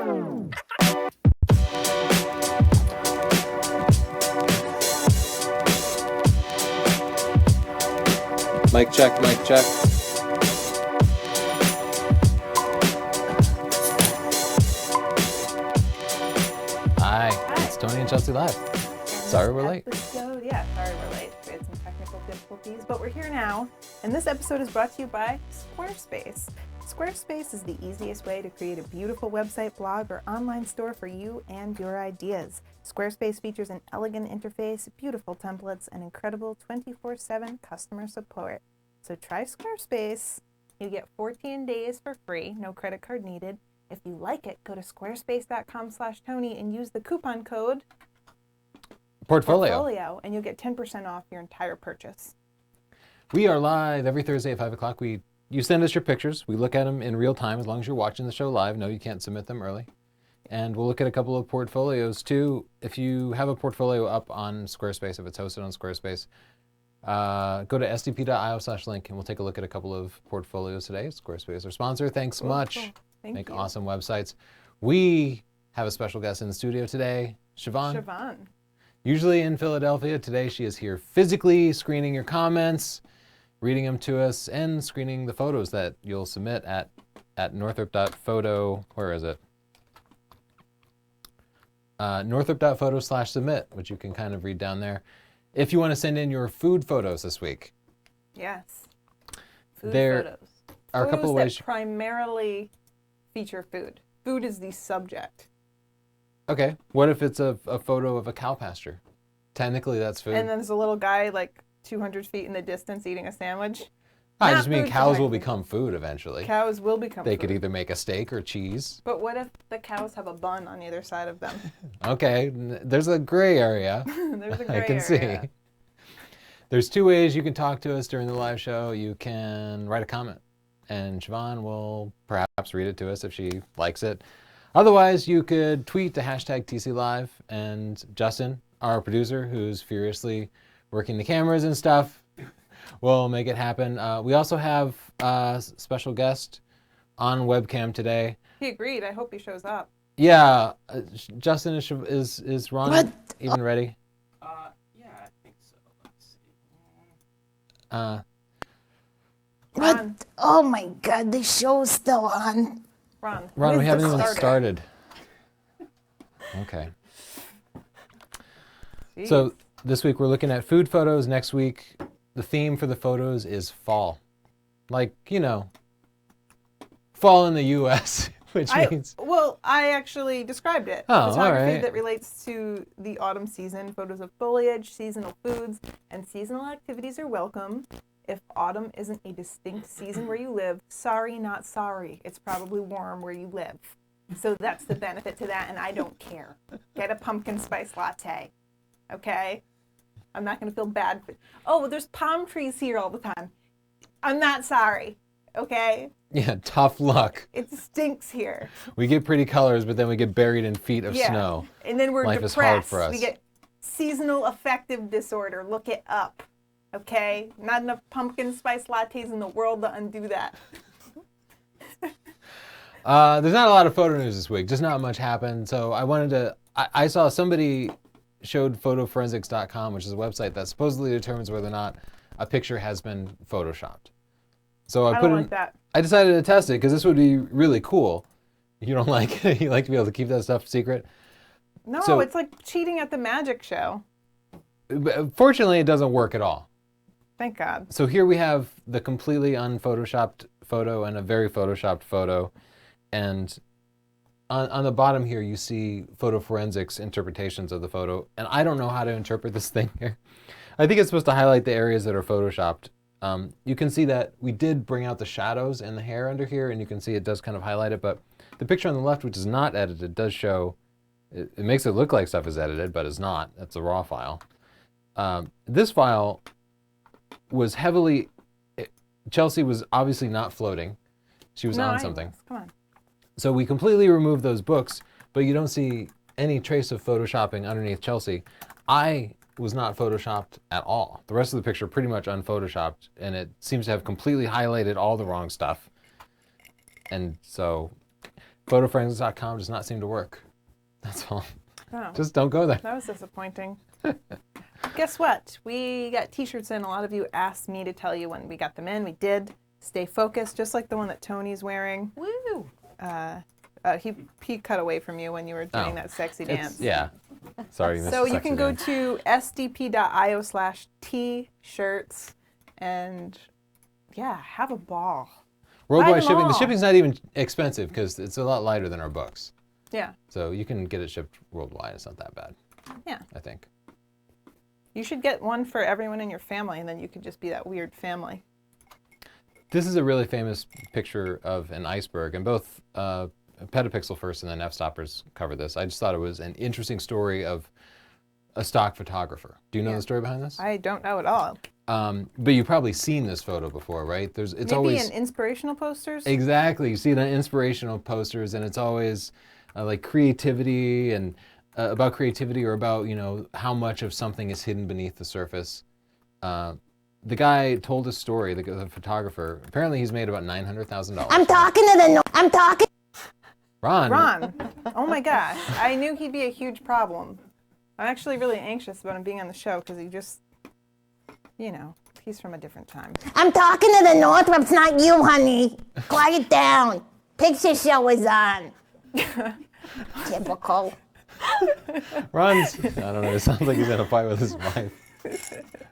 Mic check, mic check. Hi, it's Tony and Chelsea Live. Sorry we're late. Sorry we're late. We had some technical difficulties, but we're here now. And this episode is brought to you by Squarespace. Squarespace is the easiest way to create a beautiful website, blog, or online store for you and your ideas. Squarespace features an elegant interface, beautiful templates, and incredible 24/7 customer support. So try Squarespace. You get 14 days for free, no credit card needed. If you like it, go to squarespace.com/Tony and use the coupon code Portfolio, and you'll get 10% off your entire purchase. We are live every Thursday at 5 o'clock. You send us your pictures. We look at them in real time as long as you're watching the show live. No, you can't submit them early. And we'll look at a couple of portfolios too. If you have a portfolio up on Squarespace, if it's hosted on Squarespace, go to sdp.io/link and we'll take a look at a couple of portfolios today. Squarespace is our sponsor. Thanks much. Cool. Make awesome websites. We have a special guest in the studio today, Siobhan. Usually in Philadelphia. Today she is here physically screening your comments, reading them to us, and screening the photos that you'll submit at northrop.photo. Where is it? northrop.photo/submit, which you can kind of read down there. If you want to send in your food photos this week. Yes. Food there photos. Are a couple of ways that primarily feature food. Food is the subject. Okay. What if it's a photo of a cow pasture? Technically, that's food. And then there's a little guy like 200 feet in the distance eating a sandwich. I just mean cows will become food eventually. Cows will become food. They could either make a steak or cheese. But what if the cows have a bun on either side of them? Okay, there's a gray area. There's a gray area. I can see. There's two ways you can talk to us during the live show. You can write a comment, and Siobhan will perhaps read it to us if she likes it. Otherwise, you could tweet to #TCLive, and Justin, our producer, who's furiously working the cameras and stuff, will make it happen. We also have a special guest on webcam today. He agreed. I hope he shows up. Yeah, Justin, is Ron even ready? Yeah, I think so. Let's see. Ron. Oh my God, the show's still on. Ron, we haven't even started. Okay. Jeez. So this week we're looking at food photos. Next week, the theme for the photos is fall. Like, fall in the U.S., which means... Well, I actually described it. Oh, Photography all right. that relates to the autumn season. Photos of foliage, seasonal foods, and seasonal activities are welcome. If autumn isn't a distinct season where you live, sorry, not sorry. It's probably warm where you live. So that's the benefit to that, and I don't care. Get a pumpkin spice latte, okay? I'm not going to feel bad. There's palm trees here all the time. I'm not sorry, okay? Yeah, tough luck. It stinks here. We get pretty colors, but then we get buried in feet of snow. And then we're Life depressed. is hard for us. We get seasonal affective disorder. Look it up, okay? Not enough pumpkin spice lattes in the world to undo that. There's not a lot of photo news this week. Just not much happened. So I saw somebody showed photoforensics.com, which is a website that supposedly determines whether or not a picture has been photoshopped. So I don't like that. I decided to test it because this would be really cool. You don't like it? You like to be able to keep that stuff secret? No, it's like cheating at the magic show. Fortunately, it doesn't work at all. Thank God. So here we have the completely unphotoshopped photo and a very photoshopped photo. And on the bottom here, you see photo forensics interpretations of the photo. And I don't know how to interpret this thing here. I think it's supposed to highlight the areas that are photoshopped. You can see that we did bring out the shadows and the hair under here, and you can see it does kind of highlight it. But the picture on the left, which is not edited, does show, it makes it look like stuff is edited, but it's not. It's a raw file. This file was Chelsea was obviously not floating. She was on something. Come on. So we completely removed those books, but you don't see any trace of photoshopping underneath Chelsea. I was not photoshopped at all. The rest of the picture pretty much unphotoshopped, and it seems to have completely highlighted all the wrong stuff. And so photoforensics.com does not seem to work. That's all. Oh, Just don't go there. that was disappointing. Guess what? We got t-shirts in. A lot of you asked me to tell you when we got them in. We did. Stay focused, just like the one that Tony's wearing. Woo! He cut away from you when you were doing Oh. that sexy It's- dance. yeah. Sorry, you missed So the you sexy can go dance. to sdp.io/t-shirts and have a ball. Worldwide them shipping. The all. shipping's not even expensive because it's a lot lighter than our books. Yeah. So you can get it shipped worldwide. It's not that bad. Yeah. I think. You should get one for everyone in your family, and then you could just be that weird family. This is a really famous picture of an iceberg, and both Petapixel first and then F-Stoppers cover this. I just thought it was an interesting story of a stock photographer. Do you know Yeah. the story behind this? I don't know at all. But you've probably seen this photo before, right? It's Maybe always in inspirational posters. exactly. You see it on inspirational posters, and it's always like creativity and about creativity or about how much of something is hidden beneath the surface. The guy told a story. The photographer. Apparently, he's made about $900,000. I'm talking to the I'm talking. Ron. Ron. Oh my gosh. I knew he'd be a huge problem. I'm actually really anxious about him being on the show because he just, he's from a different time. I'm talking to the Northrup. It's not you, honey. Quiet down. Picture show is on. Typical. Ron's. I don't know. It sounds like he's in a fight with his wife.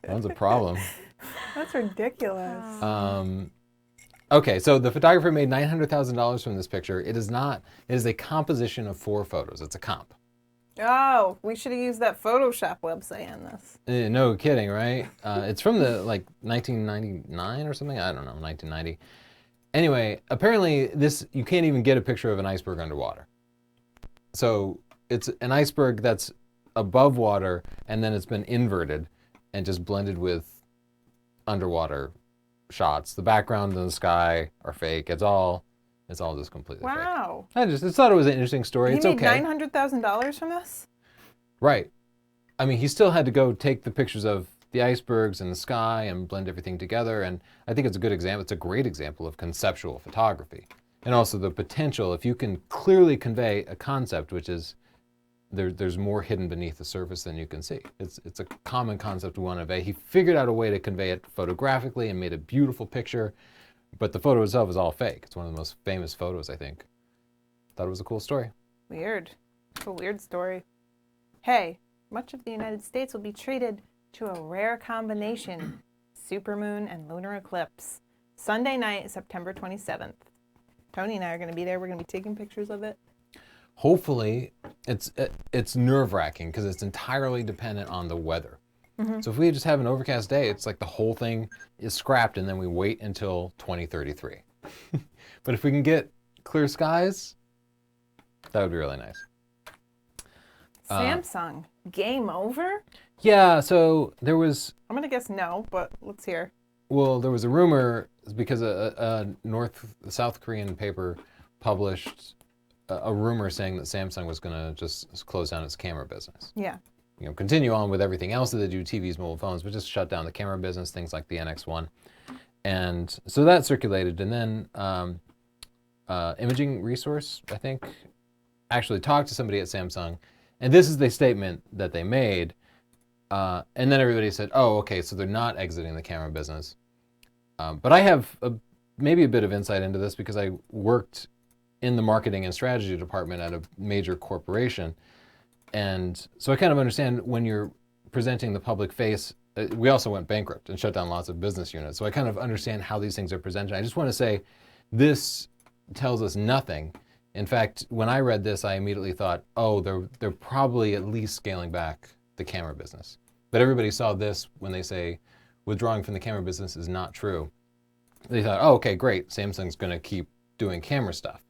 Ron's a problem. That's ridiculous. Okay, so the photographer made $900,000 from this picture. It is not. It is a composition of 4 photos. It's a comp. Oh, we should have used that Photoshop website on this. No kidding, right? It's from the 1999 or something. I don't know, 1990. Anyway, apparently you can't even get a picture of an iceberg underwater. So it's an iceberg that's above water, and then it's been inverted and just blended with underwater shots. The background and the sky are fake. It's all just completely fake. Wow. I just thought it was an interesting story. He It's made okay. $900,000 from this? Right. I mean, he still had to go take the pictures of the icebergs and the sky and blend everything together. And I think it's a good example. It's a great example of conceptual photography. And also the potential, if you can clearly convey a concept, which is there's more hidden beneath the surface than you can see. It's a common concept we want to convey. He figured out a way to convey it photographically and made a beautiful picture. But the photo itself is all fake. It's one of the most famous photos, I think. Thought it was a cool story. Weird. It's a weird story. Hey, much of the United States will be treated to a rare combination, supermoon and lunar eclipse. Sunday night, September 27th. Tony and I are going to be there. We're going to be taking pictures of it. Hopefully, it's nerve-wracking because it's entirely dependent on the weather. So if we just have an overcast day, it's like the whole thing is scrapped and then we wait until 2033. But if we can get clear skies, that would be really nice. Samsung, game over? Yeah, so there was I'm going to guess no, but let's hear. there was a rumor because a South Korean paper published a rumor saying that Samsung was going to just close down its camera business. Yeah. Continue on with everything else that they do, TVs, mobile phones, but just shut down the camera business, things like the NX1. And so that circulated. And then Imaging Resource, I think, actually talked to somebody at Samsung. And this is the statement that they made. And then everybody said, oh, okay, so they're not exiting the camera business. But I have maybe a bit of insight into this because I worked in the marketing and strategy department at a major corporation. And so I kind of understand when you're presenting the public face, we also went bankrupt and shut down lots of business units. So I kind of understand how these things are presented. I just want to say this tells us nothing. In fact, when I read this, I immediately thought, oh, they're probably at least scaling back the camera business. But everybody saw this when they say withdrawing from the camera business is not true. They thought, oh, okay, great. Samsung's going to keep doing camera stuff.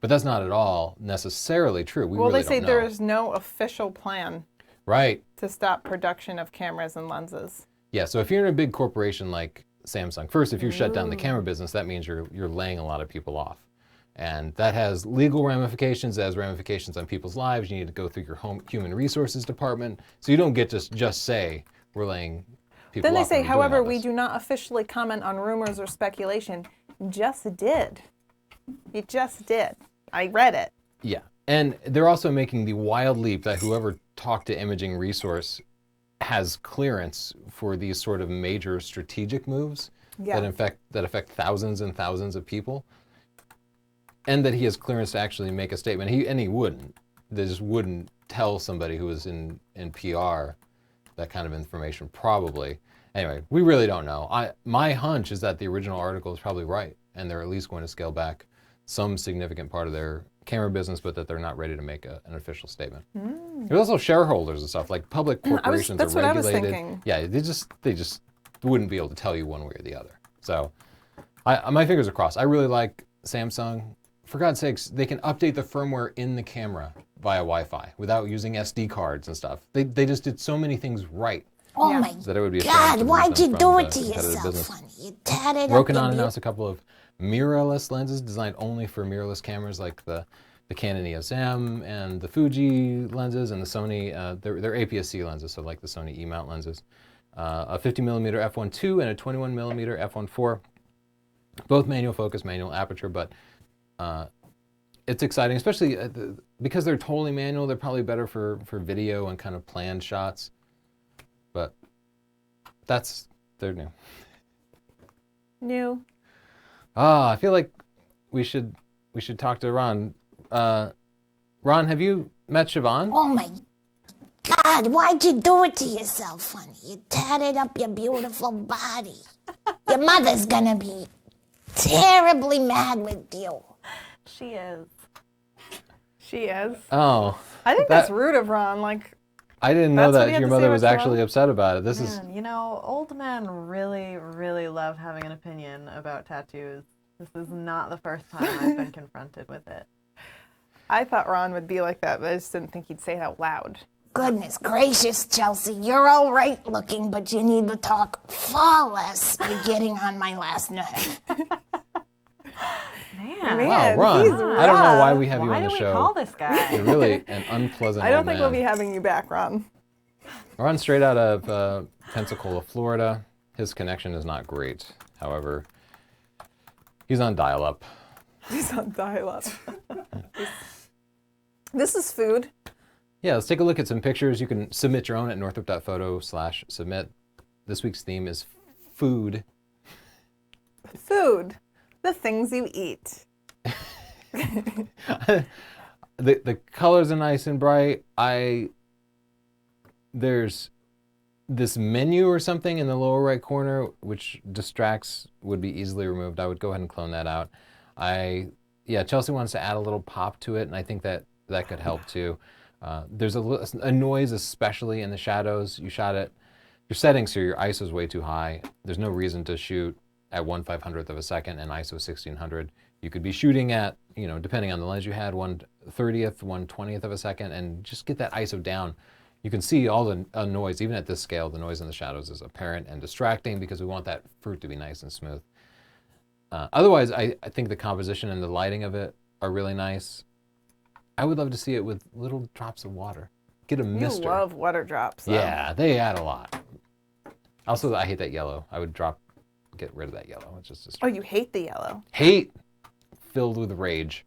But that's not at all necessarily true. We Well, really they say don't know. there is no official plan Right. to stop production of cameras and lenses. Yeah, so if you're in a big corporation like Samsung, first, if you shut down the camera business, that means you're laying a lot of people off. And that has legal ramifications, it has ramifications on people's lives. You need to go through your human resources department. So you don't get to just say, we're laying people Then they off. say, and we're doing however, all we this. do not officially comment on rumors or speculation. Just did. You just did. I read it. Yeah. And they're also making the wild leap that whoever talked to Imaging Resource has clearance for these sort of major strategic moves Yeah. that affect thousands and thousands of people. And that he has clearance to actually make a statement. He wouldn't. They just wouldn't tell somebody who was in PR that kind of information, probably. Anyway, we really don't know. My hunch is that the original article is probably right, and they're at least going to scale back some significant part of their camera business, but that they're not ready to make an official statement. There's also shareholders and stuff, like public corporations that's are what I was regulated. thinking. Yeah, they just wouldn't be able to tell you one way or the other. So my fingers are crossed. I really like Samsung. For God's sakes, they can update the firmware in the camera via Wi-Fi without using SD cards and stuff. They just did so many things right Oh Yeah. my that it would be a shame God, to lose why'd them you from do the it to competitive yourself, business. honey? You tatted up Rokinon your announced a couple of mirrorless lenses designed only for mirrorless cameras, like the Canon EOS M and the Fuji lenses and the Sony. They're APS-C lenses, so like the Sony E-mount lenses. A 50mm f1.2 and a 21mm f1.4. Both manual focus, manual aperture, but it's exciting, especially because they're totally manual. They're probably better for video and kind of planned shots. But they're new. New. I feel like we should talk to Ron. Ron, have you met Siobhan? Oh my God, why'd you do it to yourself, honey? You tatted up your beautiful body. Your mother's gonna be terribly mad with you. She is. She is. Oh, I think that- that's rude of Ron. Like, I didn't know That's what he that had your to say mother was about actually Siobhan? upset about it. This is Man, you know, old men really, really love having an opinion about tattoos. This is not the first time I've been confronted with it. I thought Ron would be like that, but I just didn't think he'd say it out loud. Goodness gracious, Chelsea, you're all right looking, but you need to talk far less. You're getting on my last nerve. Man, Man, wow, Ron. he's I don't know why rough. we have you why on do the we show. call this guy? You're really an unpleasant I don't old think man. we'll be having you back, Ron. Ron's straight out of Pensacola, Florida. His connection is not great. However, he's on dial-up. He's on dial-up. This is food. Yeah, let's take a look at some pictures. You can submit your own at northrop.photo/submit. This week's theme is food. Food. The things you eat. The colors are nice and bright. There's this menu or something in the lower right corner which distracts, would be easily removed. I would go ahead and clone that out. Chelsea wants to add a little pop to it, and I think that could help too. There's a noise, especially in the shadows. You shot it. Your settings here, your ISO is way too high. There's no reason to shoot at 1/500th of a second and ISO 1600. You could be shooting at, depending on the lens you had, 1/30th, 1/20th of a second, and just get that ISO down. You can see all the noise, even at this scale, the noise in the shadows is apparent and distracting because we want that fruit to be nice and smooth. Otherwise, I think the composition and the lighting of it are really nice. I would love to see it with little drops of water. Get a You mister. love water drops. Though. Yeah, they add a lot. Also, I hate that yellow. I would get rid of that yellow. It's just Oh, you hate the yellow. hate filled with rage.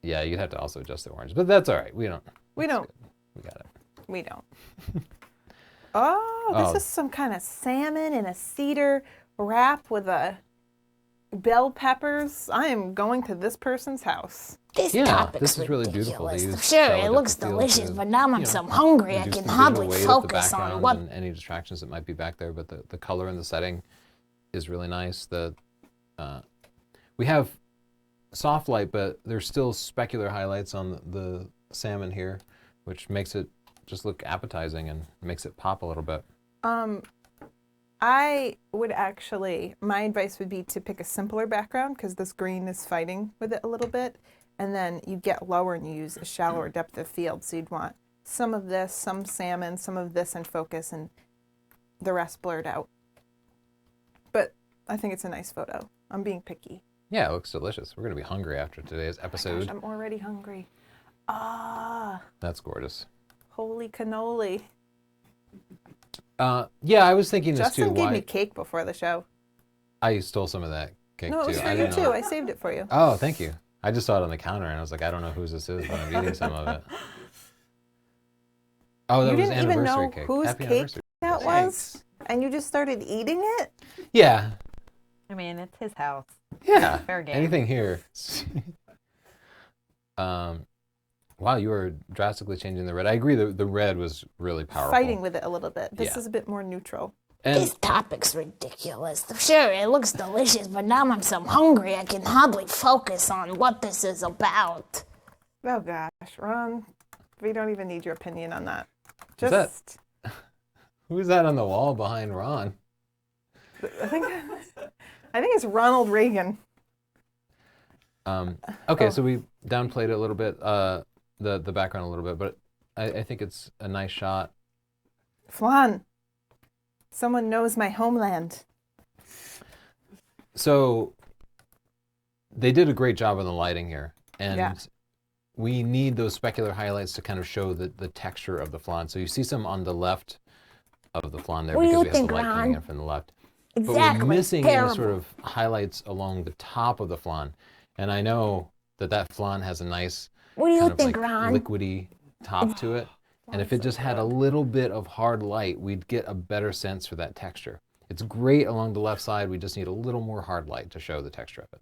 Yeah, you'd have to also adjust the orange, but that's all right. We don't. We don't. We got it. We don't. Oh, this Oh. is some kind of salmon in a cedar wrap with a bell peppers. I am going to this person's house. This Yeah, topic's this is really beautiful. They ridiculous. use Sure, it delicate looks feel delicious, to, but now I'm you so know, hungry I reduce can the hardly visual weight of the focus on background what. and any distractions that might be back there. But the color and the setting is really nice. We have soft light, but there's still specular highlights on the salmon here, which makes it just look appetizing and makes it pop a little bit. I would actually, my advice would be to pick a simpler background because this green is fighting with it a little bit. And then you get lower and you use a shallower depth of field. So you'd want some of this, some salmon, some of this in focus, and the rest blurred out. But I think it's a nice photo. I'm being picky. Yeah, it looks delicious. We're going to be hungry after today's Gosh, episode. I'm already hungry. Ah, That's gorgeous. holy cannoli. Yeah, I was thinking this Justin too. gave Why me cake before the show. I stole some of that cake No, it too. was for I you didn't too. know. I saved it for you. Oh, thank you. I just saw it on the counter and I was like, I don't know whose this is, but I'm eating some of it. Oh, that You was didn't even anniversary know cake. whose Happy cake anniversary. that was, and you just started eating it. Yeah. I mean, it's his house. Yeah. Fair game. Anything here. Wow, you are drastically changing the red. I agree the red was really powerful. Fighting with it a little bit. This Yeah. is a bit more neutral. And This topic's ridiculous. Sure, it looks delicious, but now I'm so hungry I can hardly focus on what this is about. Oh gosh, Ron, we don't even need your opinion on that. Is that- Just, who's that on the wall behind Ron? I think it's Ronald Reagan. Okay, so we downplayed it a little bit, the background a little bit, but I think it's a nice shot. Flan, someone knows my homeland. So they did a great job on the lighting here, and Yeah. we need those specular highlights to kind of show the texture of the flan. So you see some on the left of the flan there What do because you we have think, the light coming Ron? in from the left. Exactly. But we're missing Terrible. any sort of highlights along the top of the flan. And I know that flan has a nice What do you kind of think, like Ron? liquidy top to it. And if it just had a little bit of hard light, we'd get a better sense for that texture. It's great along the left side. We just need a little more hard light to show the texture of it.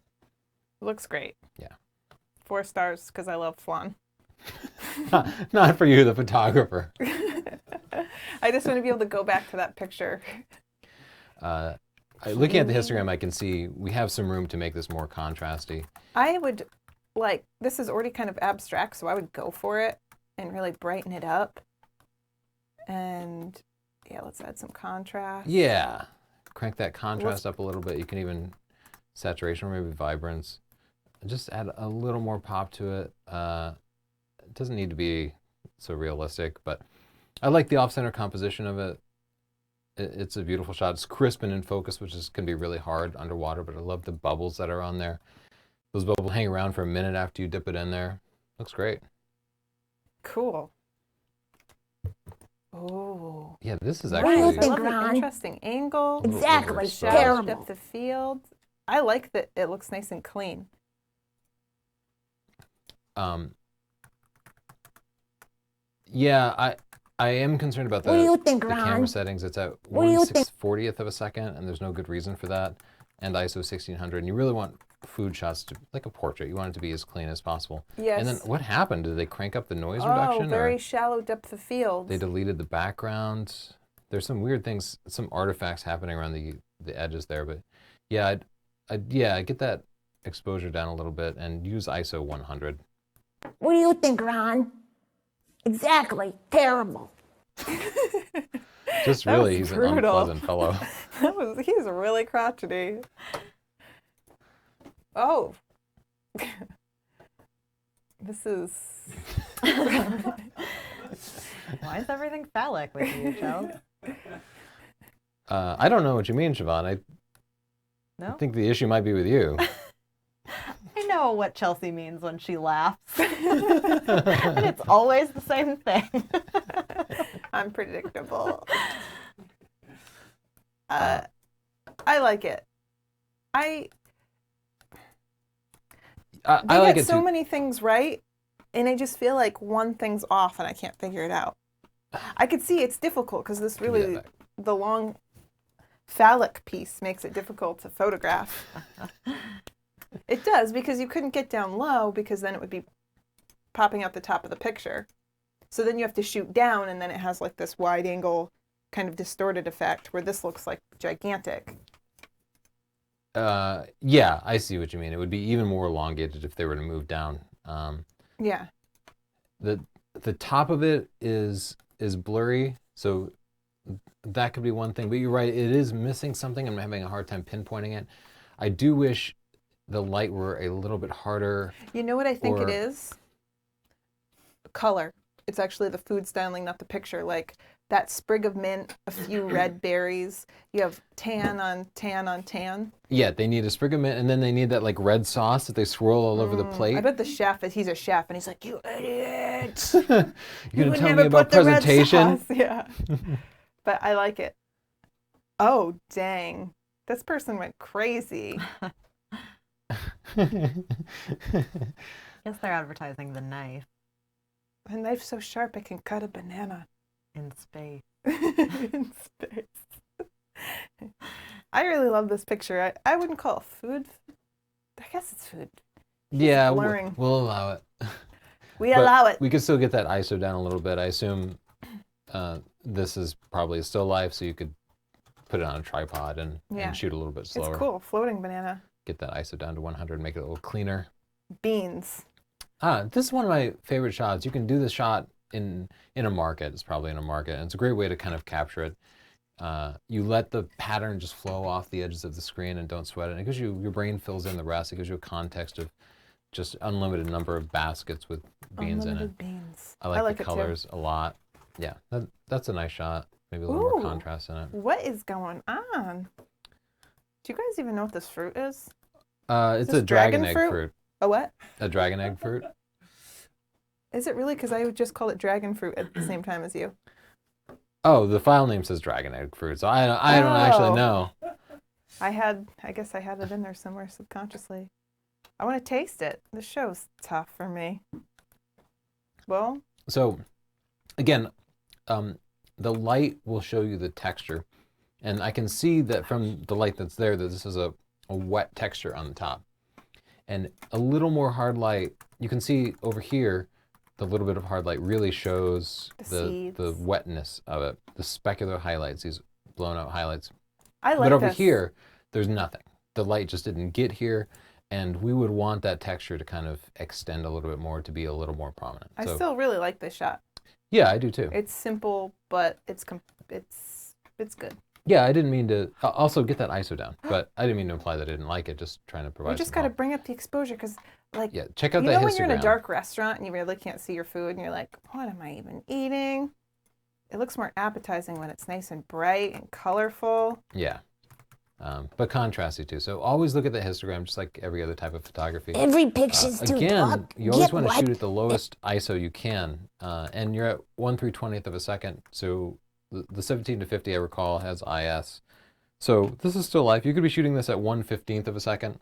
Looks great. Yeah. 4 stars because I love flan. Not for you, the photographer. I just want to be able to go back to that picture. Looking at the histogram, I can see we have some room to make this more contrasty. I would this is already kind of abstract, so I would go for it and really brighten it up. And yeah, let's add some contrast. Yeah, crank that contrast up a little bit. You can even saturation or maybe vibrance. Just add a little more pop to it. It doesn't need to be so realistic, but I like the off-center composition of it. It's a beautiful shot. It's crisp and in focus, which can be really hard underwater, but I love the bubbles that are on there. Those bubbles hang around for a minute after you dip it in there. Looks great. Cool. Oh. Yeah, this is What do you actually... I think, love the Ron? interesting angle. Exactly. Shallow Shallow Terrible. depth of field. I like that it looks nice and clean. Yeah, I am concerned about What do you the think, camera Ron? settings. It's at What do you think? 1/640th of a second, and there's no good reason for that. And ISO 1600, and you really want food shots to, like a portrait, you want it to be as clean as possible. Yes. And then what happened? Did they crank up the noise Oh, reduction? very Or shallow depth of field. they deleted the background? There's some weird things, some artifacts happening around the edges there, but yeah, I'd get that exposure down a little bit and use ISO 100. What do you think, Ron? Exactly. Terrible. Just That really, was he's an brutal. unpleasant fellow. He's really crotchety. Oh. This is... Why is everything phallic with you, Chels? I don't know what you mean, Siobhan. I No? think the issue might be with you. I know what Chelsea means when she laughs. And it's always the same thing. unpredictable. I like it. I They like get it so too. many things right, and I just feel like one thing's off, and I can't figure it out. I could see it's difficult because this Give me that really, back. the long phallic piece makes it difficult to photograph. It does, because you couldn't get down low because then it would be popping out the top of the picture. So then you have to shoot down, and then it has like this wide angle kind of distorted effect where this looks like gigantic. Yeah, I see what you mean. It would be even more elongated if they were to move down. Yeah. The top of it is blurry, so that could be one thing. But you're right, it is missing something. I'm having a hard time pinpointing it. I do wish the light were a little bit harder. You know what I think Or- it is? Color. It's actually the food styling, not the picture. Like that sprig of mint, a few red berries. You have tan on tan on tan. Yeah, they need a sprig of mint, and then they need that like red sauce that they swirl all over the plate. I bet the chef he's a chef, and he's like, "You idiot! You're gonna would tell never me about put the red presentation? sauce." Yeah. But I like it. Oh dang, this person went crazy. Guess they're advertising the knife The knife's so sharp it can cut a banana in space. in space. I really love this picture. I wouldn't call it food. I guess it's food. Yeah, blurring. we'll allow it. We But allow it. We could still get that ISO down a little bit. I assume this is probably still life, so you could put it on a tripod and shoot a little bit slower. It's cool. Floating banana. Get that ISO down to 100, make it a little cleaner. Beans. This is one of my favorite shots. You can do this shot in a market. It's probably in a market, and it's a great way to kind of capture it. You let the pattern just flow off the edges of the screen and don't sweat it. It gives you, your brain fills in the rest. It gives you a context of just unlimited number of baskets with beans in it. Unlimited beans. I like the it too. colors a lot. Yeah, that's a nice shot. Maybe a little more contrast in it. What is going on? Do you guys even know what this fruit is? It's this a dragon dragon egg fruit? fruit. A what? A dragon egg fruit. Is it really? Because I would just call it dragon fruit at the same time as you. Oh, the file name says dragon egg fruit, so I don't actually know. I guess I had it in there somewhere subconsciously. I want to taste it. This show's tough for me. Well, So, again, the light will show you the texture, and I can see that from the light that's there that this is a wet texture on the top. And a little more hard light, you can see over here, the little bit of hard light really shows the seeds. wetness of it, the specular highlights, these blown out highlights. I like But over this. here, there's nothing. The light just didn't get here, and we would want that texture to kind of extend a little bit more, to be a little more prominent. I So, still really like this shot. yeah, I do too. It's simple, but it's good. Yeah, I didn't mean to also get that ISO down, but I didn't mean to imply that I didn't like it, just trying to provide You just some got to help. bring up the exposure because, like, Yeah, check out you that know when you're in a histogram. dark restaurant and you really can't see your food and you're like, what am I even eating? It looks more appetizing when it's nice and bright and colorful. Yeah, but contrasty too. So always look at the histogram, just like every other type of photography. Every picture's too Again, dark. you always Get want to light. shoot at the lowest ISO you can, and you're at 1/320th of a second. So the 17 to 50, I recall, has IS. So this is still live. You could be shooting this at 1/15th of a second.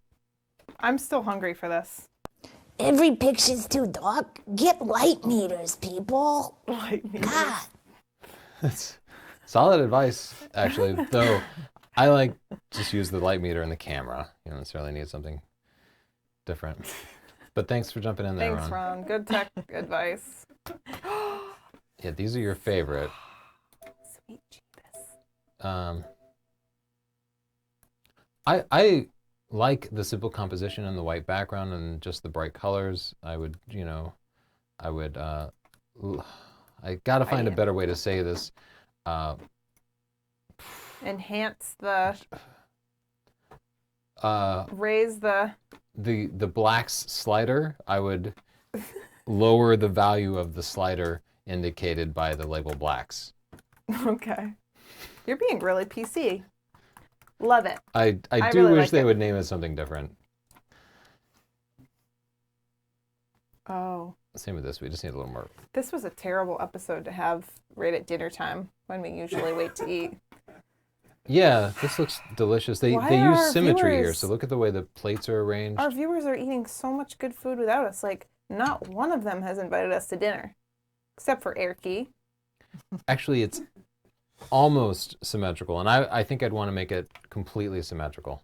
I'm still hungry for this. Every picture's too dark. Get light meters, people. God. That's solid advice, actually. Though I like just use the light meter in the camera. You don't necessarily need something different. But thanks for jumping in there, Thanks, Ron. Ron. Good tech advice. Yeah, these are your favorite. Sweet Jesus. I like the simple composition and the white background and just the bright colors. I gotta find a better way to say this. Enhance the, Uh, raise the, the blacks slider, I would lower the value of the slider indicated by the label blacks. okay. You're being really PC. Love it. I do really wish like they it. would name it something different. Oh, Same with this, we just need a little more. this was a terrible episode to have right at dinner time when we usually wait to eat. Yeah, this looks delicious. They Why they are use our symmetry here, viewers- so look at the way the plates are arranged. Our viewers are eating so much good food without us. Like, not one of them has invited us to dinner, except for Erky. Actually, it's almost symmetrical, and I think I'd want to make it completely symmetrical.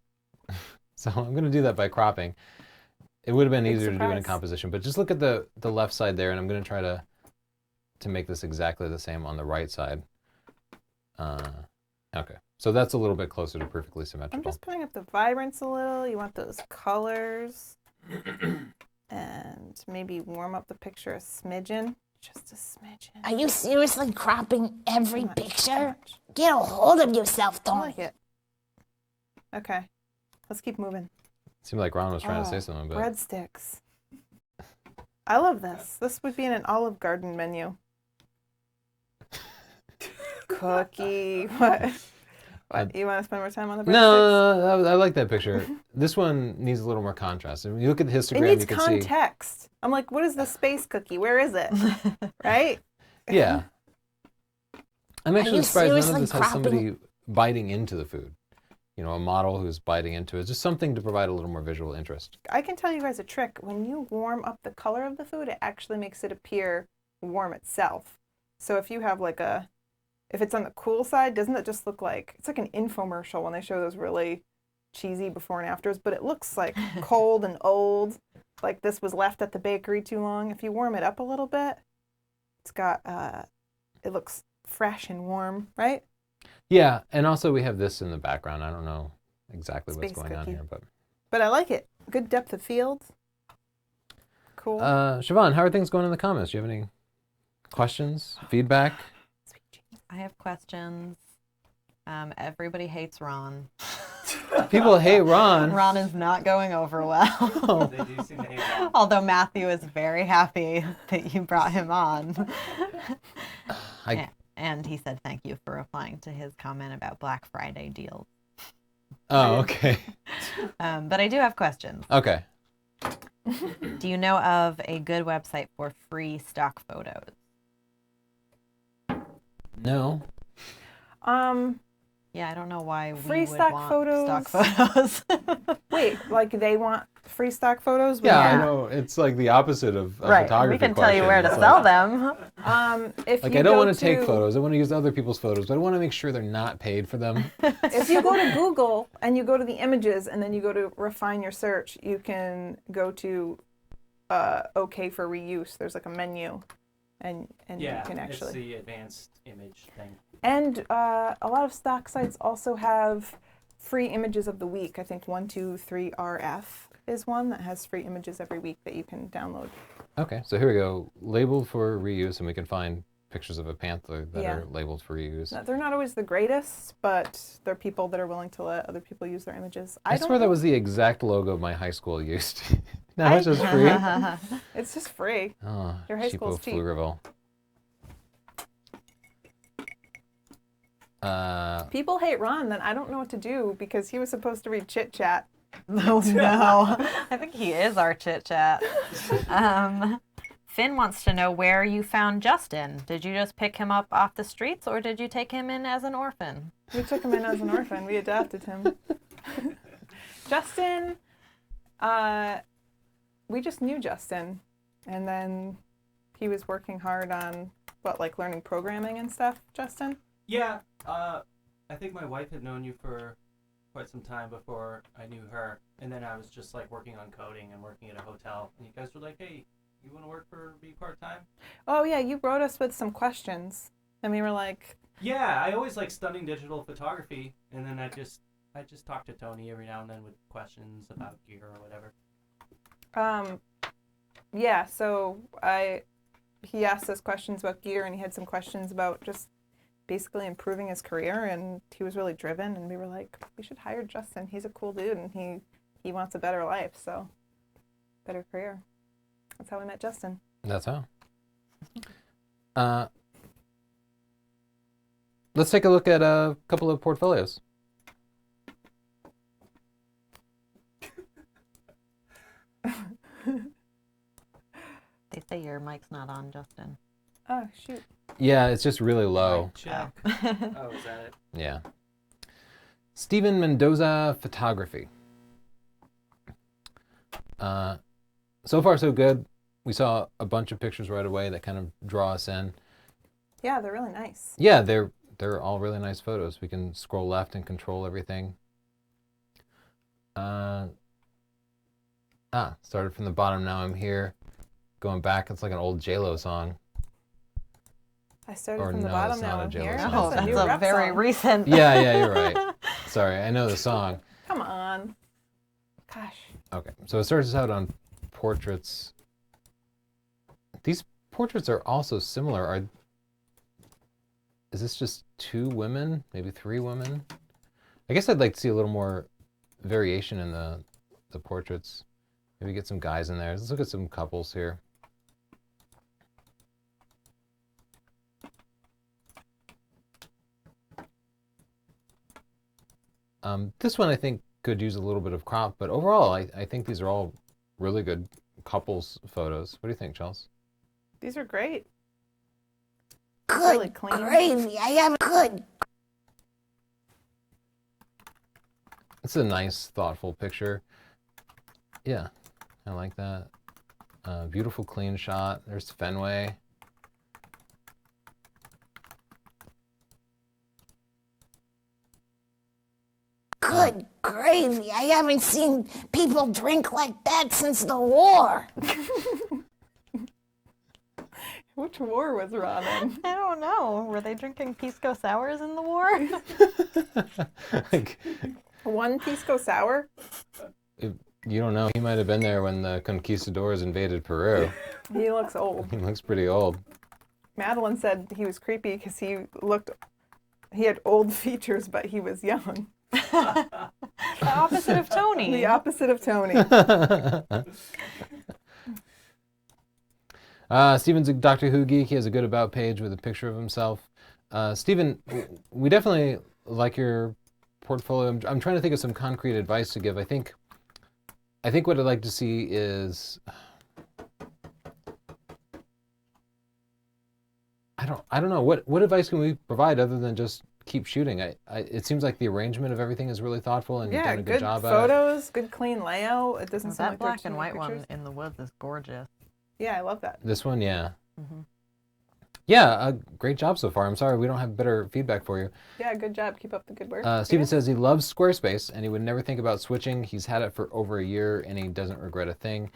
So I'm going to do that by cropping. It would have been Big easier to do in a surprise. composition, but just look at the left side there, and I'm going to try to make this exactly the same on the right side. Okay, so that's a little bit closer to perfectly I'm symmetrical. just putting up the vibrance a little. You want those colors. And maybe warm up the picture a smidgen. Just a smidgen. Are you seriously cropping every Not too picture? much. Get a hold of yourself, I Tony. like it. Okay, let's keep moving. Seemed like Ron was trying to say Oh, something, but breadsticks. I love this. This would be in an Olive Garden menu. Cookie. What? What? You want to spend more time on the breadsticks? no, I like that picture. This one needs a little more contrast. When you look at the It histogram, needs you can see. context. I'm like, what is the space cookie? Where is it? Right? Yeah. I'm actually you surprised none of seriously this has cropping- somebody biting into the food. a model who's biting into it. Just something to provide a little more visual interest. I can tell you guys a trick. When you warm up the color of the food, it actually makes it appear warm itself. So if you have if it's on the cool side, doesn't it just look like, it's like an infomercial when they show those really cheesy before and afters, but it looks like cold and old, like this was left at the bakery too long. If you warm it up a little bit, it's got, it looks fresh and warm, right? Yeah, and also we have this in the background. I don't know exactly what's Space going on cookie. here, but But I like it. Good depth of field. Cool. Siobhan, how are things going in the comments? Do you have any questions, feedback? I have questions. Everybody hates Ron. People hate Ron. Ron is not going over well. They do seem to hate Ron. Although Matthew is very happy that you brought him on. And he said thank you for replying to his comment about Black Friday deals. Oh, okay. But I do have questions. Okay. Do you know of a good website for free stock photos? No. Yeah, I don't know why we Free would stock want photos? stock photos. Wait, like they want free stock photos? Yeah, I Yeah. know. It's like the opposite of a Right. photography We can tell you question. where to It's sell like, them. If Like, you I don't go want to take photos. I want to use other people's photos, but I want to make sure they're not paid for them. If you go to Google and you go to the images and then you go to refine your search, you can go to OK for reuse. There's like a menu, and Yeah, you can it's actually. the advanced image thing. And a lot of stock sites also have free images of the week. I think 123RF is one that has free images every week that you can download. Okay, so here we go. Labeled for reuse, and we can find pictures of a panther that Yeah. are labeled for reuse. Now, they're not always the greatest, but they're people that are willing to let other people use their images. I don't swear that know. was the exact logo my high school used. Now it's just free. It's just free. Oh, Your high cheapo school's cheap. Pflugerville. People hate Ron, then I don't know what to do because he was supposed to read Chit Chat. Oh no. I think he is our chit chat. Finn wants to know where you found Justin. Did you just pick him up off the streets or did you take him in as an orphan? We took him in as an orphan. We adopted him. Justin, we just knew Justin, and then he was working hard on like learning programming and stuff. Justin. Yeah, I think my wife had known you for quite some time before I knew her, and then I was just like working on coding and working at a hotel, and you guys were like, "Hey, you want to work for me part-time?" Oh yeah, you wrote us with some questions, and we were like, Yeah, I always like studying digital photography, and then I just talk to Tony every now and then with questions about gear or whatever. yeah. So he asked us questions about gear, and he had some questions about just basically improving his career, and he was really driven, and we were like, we should hire Justin. He's a cool dude, and he wants a better life, so better career. That's how we met Justin. That's how. Let's take a look at a couple of portfolios. They say your mic's not on, Justin. Oh shoot. Yeah, it's just really low. Check. Oh, is that it? Yeah. Steven Mendoza Photography. So far, so good. We saw a bunch of pictures right away that kind of draw us in. Yeah, they're really nice. Yeah, they're all really nice photos. We can scroll left and control everything. Started from the bottom, now I'm here. Going back, it's like an old J-Lo song. I started Or from the no, bottom, it's not now a I'm Jello here. song. Oh, That's a that's new a rap very song. recent. Yeah, you're right. Sorry, I know the song. Come on. Gosh. Okay, so it starts out on portraits. These portraits are also similar. Is this just 2 women? Maybe 3 women? I guess I'd like to see a little more variation in the portraits. Maybe get some guys in there. Let's look at some couples here. This one I think could use a little bit of crop, but overall I think these are all really good couples photos. What do you think, Chels? These are great. Good Really clean. gravy. I have good. It's a nice, thoughtful picture. Yeah, I like that. Beautiful, clean shot. There's Fenway. Good gravy. I haven't seen people drink like that since the war. Which war was Ron in? I don't know. Were they drinking Pisco Sours in the war? Like, One Pisco Sour? you don't know. He might have been there when the conquistadors invaded Peru. He looks old. He looks pretty old. Madeline said he was creepy because he had old features, but he was young. The opposite of Tony. The opposite of Tony. Steven's a Doctor Who geek. He has a good about page with a picture of himself. Steven, we definitely like your portfolio. I'm trying to think of some concrete advice to give. I think what I'd like to see is, I don't know, what advice can we provide other than just keep shooting? It seems like the arrangement of everything is really thoughtful, and you've Yeah, done a good good job at it. photos, good clean layout. It doesn't seem That like black there's too and many white pictures. one in the woods is gorgeous. Yeah, I love that. This one, yeah. Mhm. Yeah, great job so far. I'm sorry we don't have better feedback for you. Yeah, good job. Keep up the good work. Steven Yeah. says he loves Squarespace and he would never think about switching. He's had it for over a year and he doesn't regret a thing.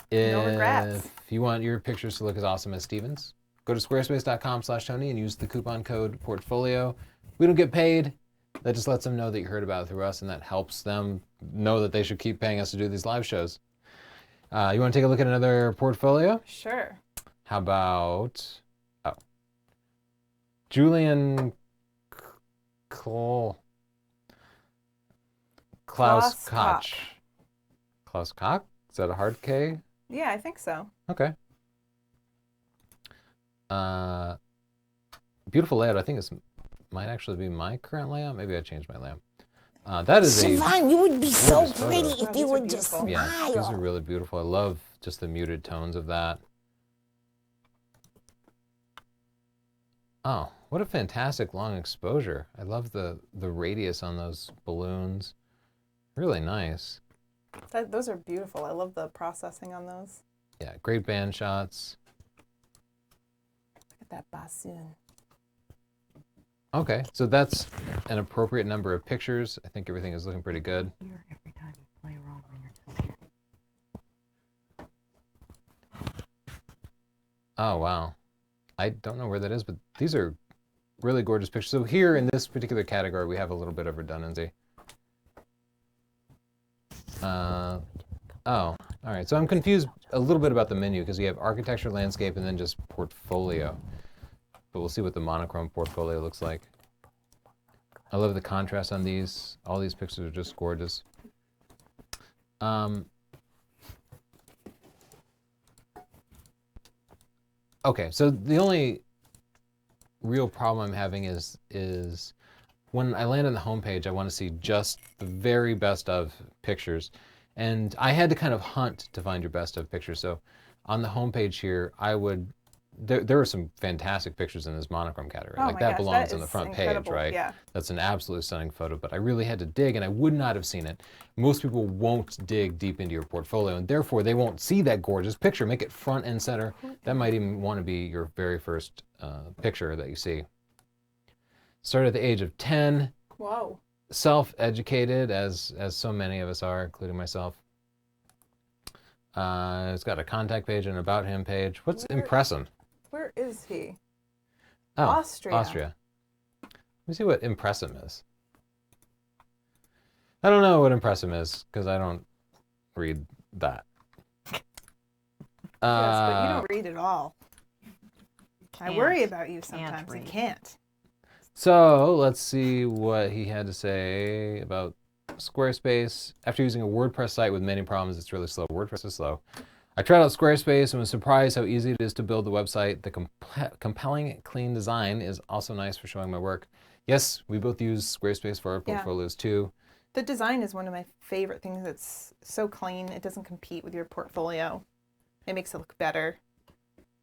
No regrets. If you want your pictures to look as awesome as Steven's, go to squarespace.com/Tony and use the coupon code portfolio. We don't get paid. That just lets them know that you heard about it through us, and that helps them know that they should keep paying us to do these live shows. You want to take a look at another portfolio? Sure. How about Julian Klaus Klaus Koch. Klaus Koch? Is that a hard K? Yeah, I think so. Okay. Beautiful layout. I think this might actually be my current layout. Maybe I changed my layout. That is a Siobhan, you would be so gorgeous photo. pretty Wow, if these you are would just beautiful. yeah. These are smile. really beautiful. I love just the muted tones of that. Oh, what a fantastic long exposure. I love the radius on those balloons. Really nice. Those are beautiful. I love the processing on those. Yeah, great band shots. Look at that bassoon. Okay, so that's an appropriate number of pictures. I think everything is looking pretty good. Here, every time you play wrong when you're just here. Oh, wow. I don't know where that is, but these are really gorgeous pictures. So here in this particular category, we have a little bit of redundancy. Oh, all right. So I'm confused a little bit about the menu because we have architecture, landscape, and then just portfolio. But we'll see what the monochrome portfolio looks like. I love the contrast on these. All these pictures are just gorgeous. Okay, so the only real problem I'm having is when I land on the homepage, I want to see just the very best of pictures. And I had to kind of hunt to find your best of pictures. So on the homepage here, there are some fantastic pictures in this monochrome category. Oh Like my that gosh, belongs that on the is front page, incredible. right? Yeah. That's an absolutely stunning photo, but I really had to dig and I would not have seen it. Most people won't dig deep into your portfolio and therefore they won't see that gorgeous picture. Make it front and center. That might even want to be your very first picture that you see. Started at the age of 10, Whoa. self-educated as so many of us are, including myself. It's got a contact page and an about him page. What's Impressum? Where is he? Oh, Austria. Austria. Let me see what Impressum is. I don't know what Impressum is because I don't read that. Yes, but you don't read it all. I worry Can't. about you sometimes. You read. can't. So let's see what he had to say about Squarespace. After using a WordPress site with many problems, it's really slow. WordPress is slow. I tried out Squarespace and was surprised how easy it is to build the website. The compelling, clean design is also nice for showing my work. Yes, we both use Squarespace for our Yeah. portfolios too. The design is one of my favorite things. It's so clean. It doesn't compete with your portfolio. It makes it look better.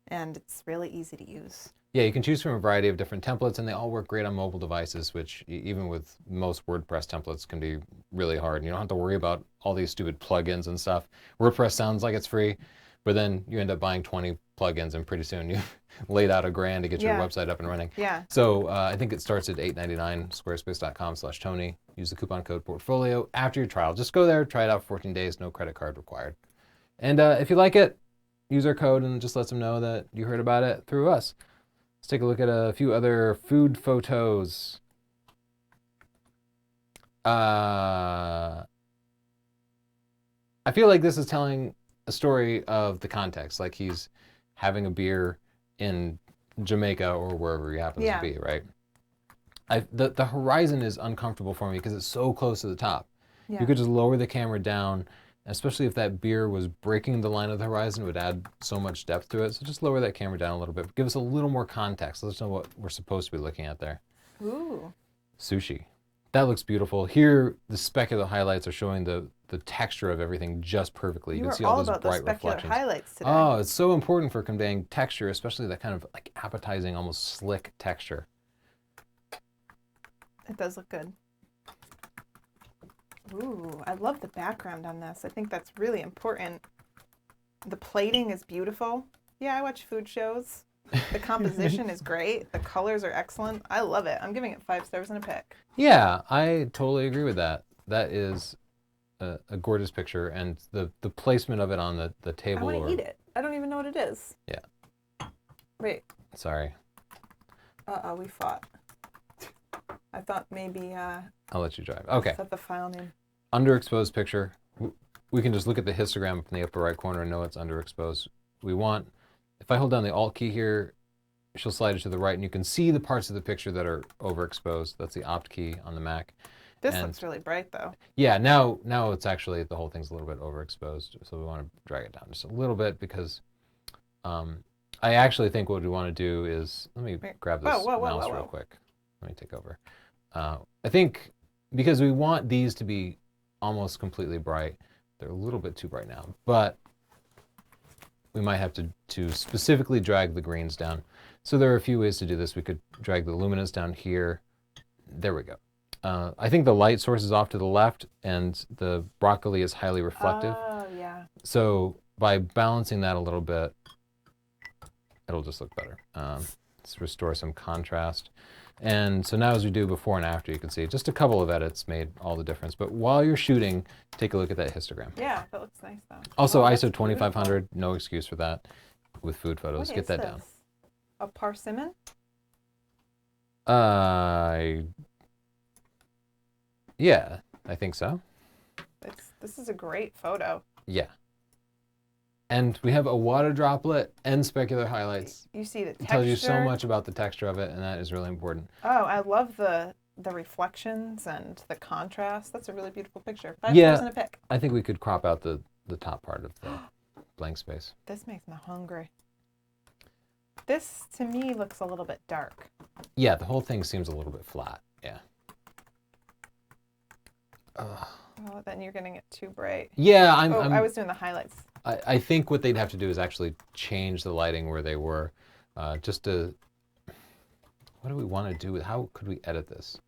And it's really easy to use. Yeah, you can choose from a variety of different templates, and they all work great on mobile devices, which even with most WordPress templates can be really hard. And you don't have to worry about all these stupid plugins and stuff. WordPress sounds like it's free, but then you end up buying 20 plugins, and pretty soon you've laid out $1,000 to get your Yeah. website up and running. Yeah. So I think it starts at $8.99, squarespace.com/Tony. Use the coupon code portfolio after your trial. Just go there, try it out for 14 days, no credit card required. And if you like it, use our code and just let them know that you heard about it through us. Let's take a look at a few other food photos. I feel like this is telling a story of the context, like he's having a beer in Jamaica or wherever he happens Yeah. to be, right? The horizon is uncomfortable for me because it's so close to the top. Yeah. You could just lower the camera down, especially if that beer was breaking the line of the horizon, it would add so much depth to it. So just lower that camera down a little bit. Give us a little more context. Let us know what we're supposed to be looking at there. Ooh. Sushi. That looks beautiful. Here, the specular highlights are showing the texture of everything just perfectly. You can are see all all those about the bright specular reflections. highlights today. Oh, it's so important for conveying texture, especially that kind of like appetizing, almost slick texture. It does look good. Ooh, I love the background on this. I think that's really important. The plating is beautiful. Yeah, I watch food shows. The composition is great. The colors are excellent. I love it. I'm giving it 5 stars and a pick. Yeah, I totally agree with that. That is a gorgeous picture, and the placement of it on the I table. want to eat it. I don't even know what it is. Yeah. Wait. Sorry, Uh-oh, we fought. I thought maybe I'll let you drive. Okay. is that the file name? Underexposed picture. We can just look at the histogram up in the upper right corner and know it's underexposed. We want, if I hold down the Alt key here, she'll slide it to the right, and you can see the parts of the picture that are overexposed. That's the Opt key on the Mac. This And- looks really bright though. Yeah, now it's actually, the whole thing's a little bit overexposed, so we want to drag it down just a little bit because I actually think what we want to do is, let me Wait. grab this Whoa, mouse whoa, real whoa. quick. Let me take over. I think because we want these to be almost completely bright, they're a little bit too bright now, but we might have to specifically drag the greens down. So there are a few ways to do this. We could drag the luminance down here. There we go. I think the light source is off to the left and the broccoli is highly reflective. Oh, yeah. So by balancing that a little bit, it'll just look better. Let's restore some contrast. And so now as we do before and after, you can see just a couple of edits made all the difference. But while you're shooting, take a look at that histogram. Yeah, that looks nice though. Also Oh, that's ISO 2500, no excuse for that with food beautiful. photos. What Get is that down. this? A persimmon? Yeah, I think so. This is a great photo. Yeah. And we have a water droplet and specular highlights. You see the It texture. tells you so much about the texture of it, and that is really important. Oh, I love the reflections and the contrast. That's a really beautiful picture. 5 Yeah. stars and a pick. I think we could crop out the top part of the blank space. This makes me hungry. This to me looks a little bit dark. Yeah, the whole thing seems a little bit flat. Yeah. Oh, then you're getting it too bright. Yeah, I was doing the highlights. I think what they'd have to do is actually change the lighting where they were, just to. What do we want to do? How could we edit this?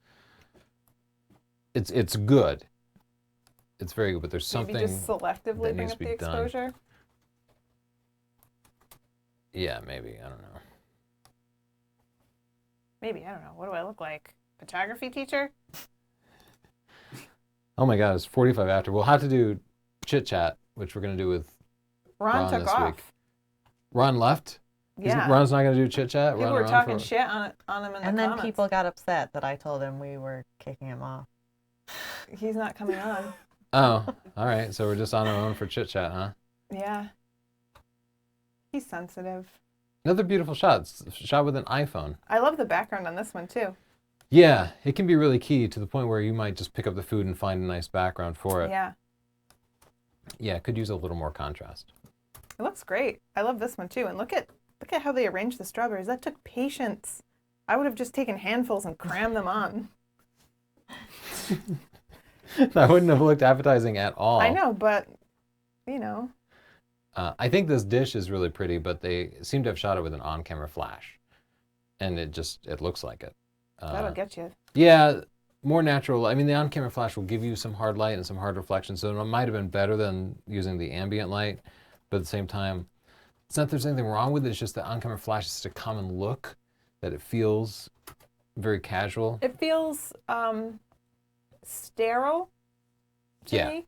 It's good. It's very good, but there's something. Maybe just selectively bring needs up to the be done. exposure. Yeah, maybe. I don't know. Maybe, I don't know. What do I look like? Photography teacher? Oh my God, it's 45 after. We'll have to do chit chat, which we're gonna do with Ron Ron took this off. week. Ron left. Yeah. Ron's not gonna do chit chat. People were talking shit on him in And the then comments. people got upset that I told him we were kicking him off. He's not coming on. Oh, all right. So we're just on our own for chit chat, huh? Yeah. He's sensitive. Another beautiful shot. It's shot with an iPhone. I love the background on this one too. Yeah, it can be really key to the point where you might just pick up the food and find a nice background for it. Yeah. Yeah, it could use a little more contrast. It looks great. I love this one too. And look at how they arranged the strawberries. That took patience. I would have just taken handfuls and crammed them on. That wouldn't have looked appetizing at all. I know, but you know. I think this dish is really pretty, but they seem to have shot it with an on-camera flash. and it looks like it. That'll get you. Yeah, more natural. I mean, the on-camera flash will give you some hard light and some hard reflection, so it might have been better than using the ambient light, but at the same time, it's not that there's anything wrong with it, it's just that on-camera flash is such a common look that it feels very casual. It feels sterile to Yeah. me.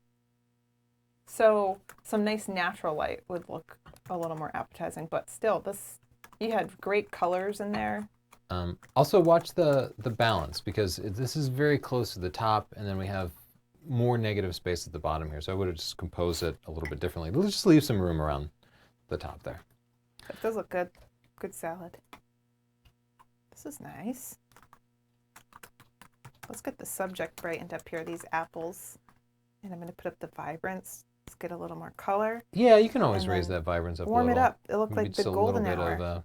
So some nice natural light would look a little more appetizing, but still, you had great colors in there. Also watch the balance, because this is very close to the top, and then we have more negative space at the bottom here. So I would have just composed it a little bit differently. Let's just leave some room around the top there. It does look good. Good salad. This is nice. Let's get the subject brightened up here, these apples. And I'm going to put up the vibrance. Let's get a little more color. Yeah, you can always And raise then that vibrance up a Warm little. it up. It looked Maybe like just the a little golden bit hour. of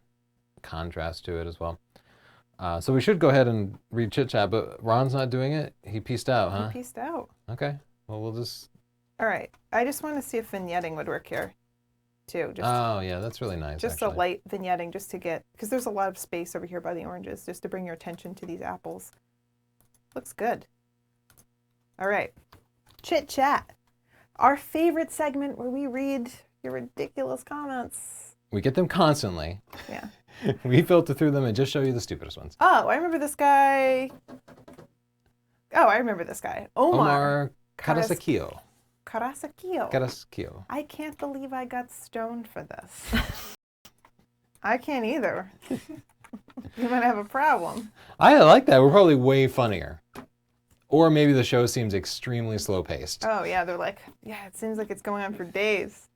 contrast to it as well. So we should go ahead and read Chit Chat, but Ron's not doing it. He pieced out, huh? He pieced out. Okay. Well, we'll just. All right. I just want to see if vignetting would work here, too. Just, Oh yeah, that's really nice. just actually. a light vignetting, just to get, because there's a lot of space over here by the oranges, just to bring your attention to these apples. Looks good. All right. Chit Chat. Our favorite segment where we read your ridiculous comments. We get them constantly. Yeah. We filter through them and just show you the stupidest ones. Oh, I remember this guy. Oh, I remember this guy. Omar Karasakio. Karasakio. I can't believe I got stoned for this. I can't either. You might have a problem. I like that. We're probably way funnier. Or maybe the show seems extremely slow paced. Oh, yeah, they're like, yeah, it seems like it's going on for days.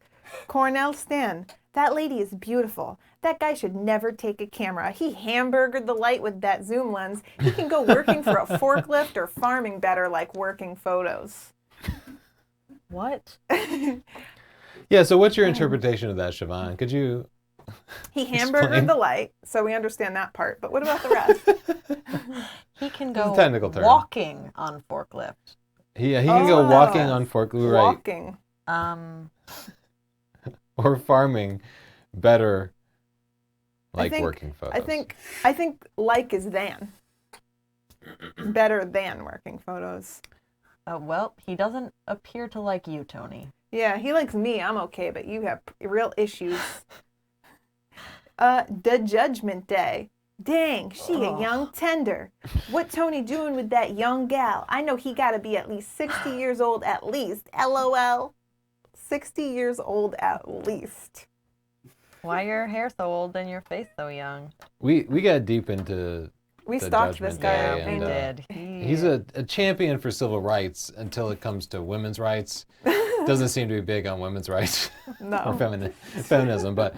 Cornell Stan, that lady is beautiful. That guy should never take a camera. He hamburgered the light with that zoom lens. He can go working for a forklift or farming better like working photos. What? Yeah, so what's your interpretation of that, Siobhan? Could you He Explain. hamburgered the light, so we understand that part. But what about the rest? He can That's a go technical term. walking on forklift. he can go Oh. walking on forklift, right? Walking. Or farming better like think- working photos. I think like is than. Better than working photos. Well, he doesn't appear to like you, Tony. Yeah, he likes me. I'm okay, but you have real issues. The Judgment Day. Dang, she a young tender. What Tony doing with that young gal? I know he got to be at least 60 years old at least. LOL. 60 years old at least. Why your hair so old and your face so young? we got deep into We The stalked this Judgment guy. Day on and, Facebook. did. he's a champion for civil rights until it comes to women's rights. Doesn't seem to be big on women's rights or No. feminism, but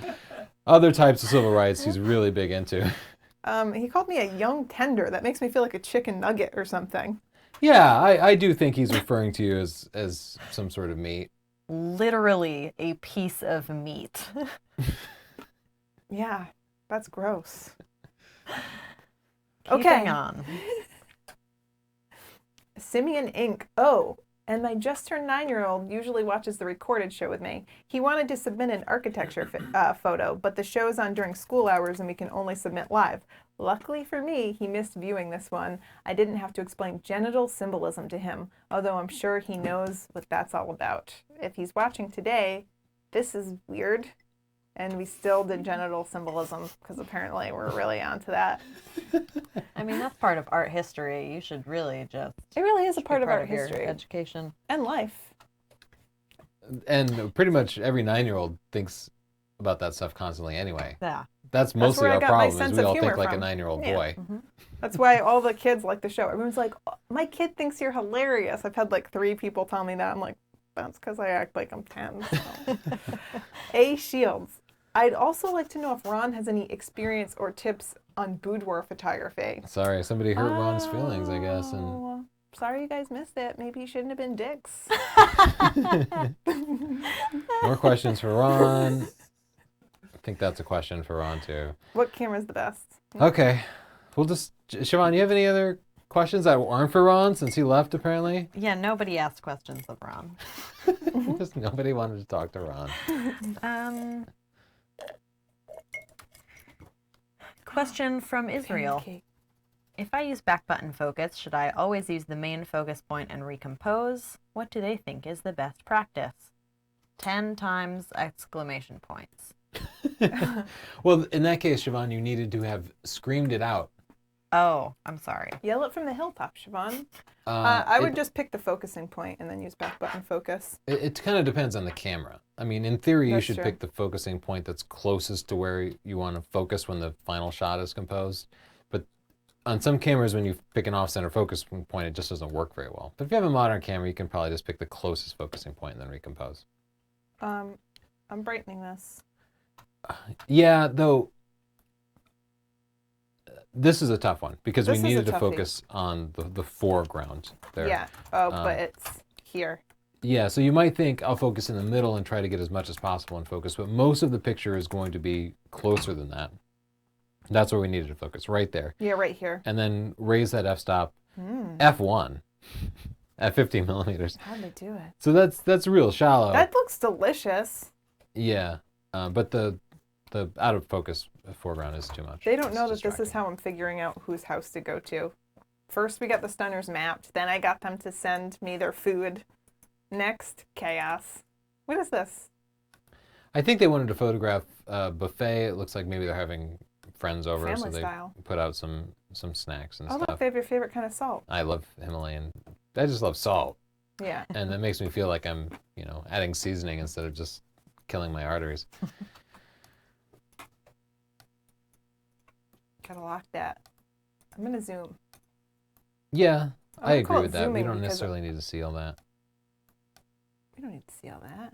other types of civil rights he's really big into. He called me a young tender. That makes me feel like a chicken nugget or something. Yeah, I do think he's referring to you as some sort of meat. Literally a piece of meat. Yeah, that's gross. Keeping Okay. on. Simeon Inc. Oh, and my just turned 9-year-old usually watches the recorded show with me. He wanted to submit an architecture photo, but the show's on during school hours and we can only submit live. Luckily for me, he missed viewing this one. I didn't have to explain genital symbolism to him, although I'm sure he knows what that's all about. If he's watching today, this is weird. And we still did genital symbolism because apparently we're really onto that. I mean, that's part of art history. You should really just It really is a be part of art your history education. and life. And pretty much every 9-year-old thinks about that stuff constantly anyway. Yeah. That's mostly where I our got my problem is sense we of all think humor like from. a 9-year-old Yeah. boy. That's why all the kids like the show. Everyone's like, "Oh, my kid thinks you're hilarious." I've had like 3 people tell me that. I'm like, that's because I act like I'm 10. So. A. Shields. I'd also like to know if Ron has any experience or tips on boudoir photography. Sorry, somebody hurt Ron's feelings, I guess. And Oh, sorry you guys missed it. Maybe you shouldn't have been dicks. more questions for Ron. I think that's a question for Ron too. What camera's the best? Okay, we'll just. Siobhan, you have any other questions that aren't for Ron since he left apparently? Yeah, nobody asked questions of Ron. Just nobody wanted to talk to Ron. Question from Israel. Pancake. If I use back button focus, should I always use the main focus point and recompose? What do they think is the best practice? 10 times exclamation points. Well, in that case, Siobhan, you needed to have screamed it out. Oh, I'm sorry. Yell it from the hilltop, Siobhan. I It- would just pick the focusing point and then use back button focus. It kind of depends on the camera. I mean, in theory, you That's should true. pick the focusing point that's closest to where you want to focus when the final shot is composed. But on some cameras, when you pick an off-center focus point, it just doesn't work very well. But if you have a modern camera, you can probably just pick the closest focusing point and then recompose. I'm brightening this. Yeah, though, this is a tough one because This we is a needed to toughie. focus on the foreground there. Yeah. Oh, but it's here. Yeah, so you might think I'll focus in the middle and try to get as much as possible in focus, but most of the picture is going to be closer than that. That's where we needed to focus, right there. Yeah, right here. And then raise that f-stop, f1, at 15 millimeters. How'd they do it? So that's real shallow. That looks delicious. Yeah, but the out of focus foreground is too much. They don't It's know that this is distracting. how I'm figuring out whose house to go to. First, we got the stunners mapped. Then I got them to send me their food. Next, chaos. What is this? I think they wanted to photograph a buffet. It looks like maybe they're having friends over, so Family they style. put out some snacks and Oh, look, stuff. they have your favorite kind of salt. I love Himalayan. I just love salt. Yeah. And that makes me feel like I'm, adding seasoning instead of just killing my arteries. Gotta lock that. I'm gonna zoom. Yeah, I would call agree it with that. We zooming don't because necessarily need to see all that. We don't need to see all that.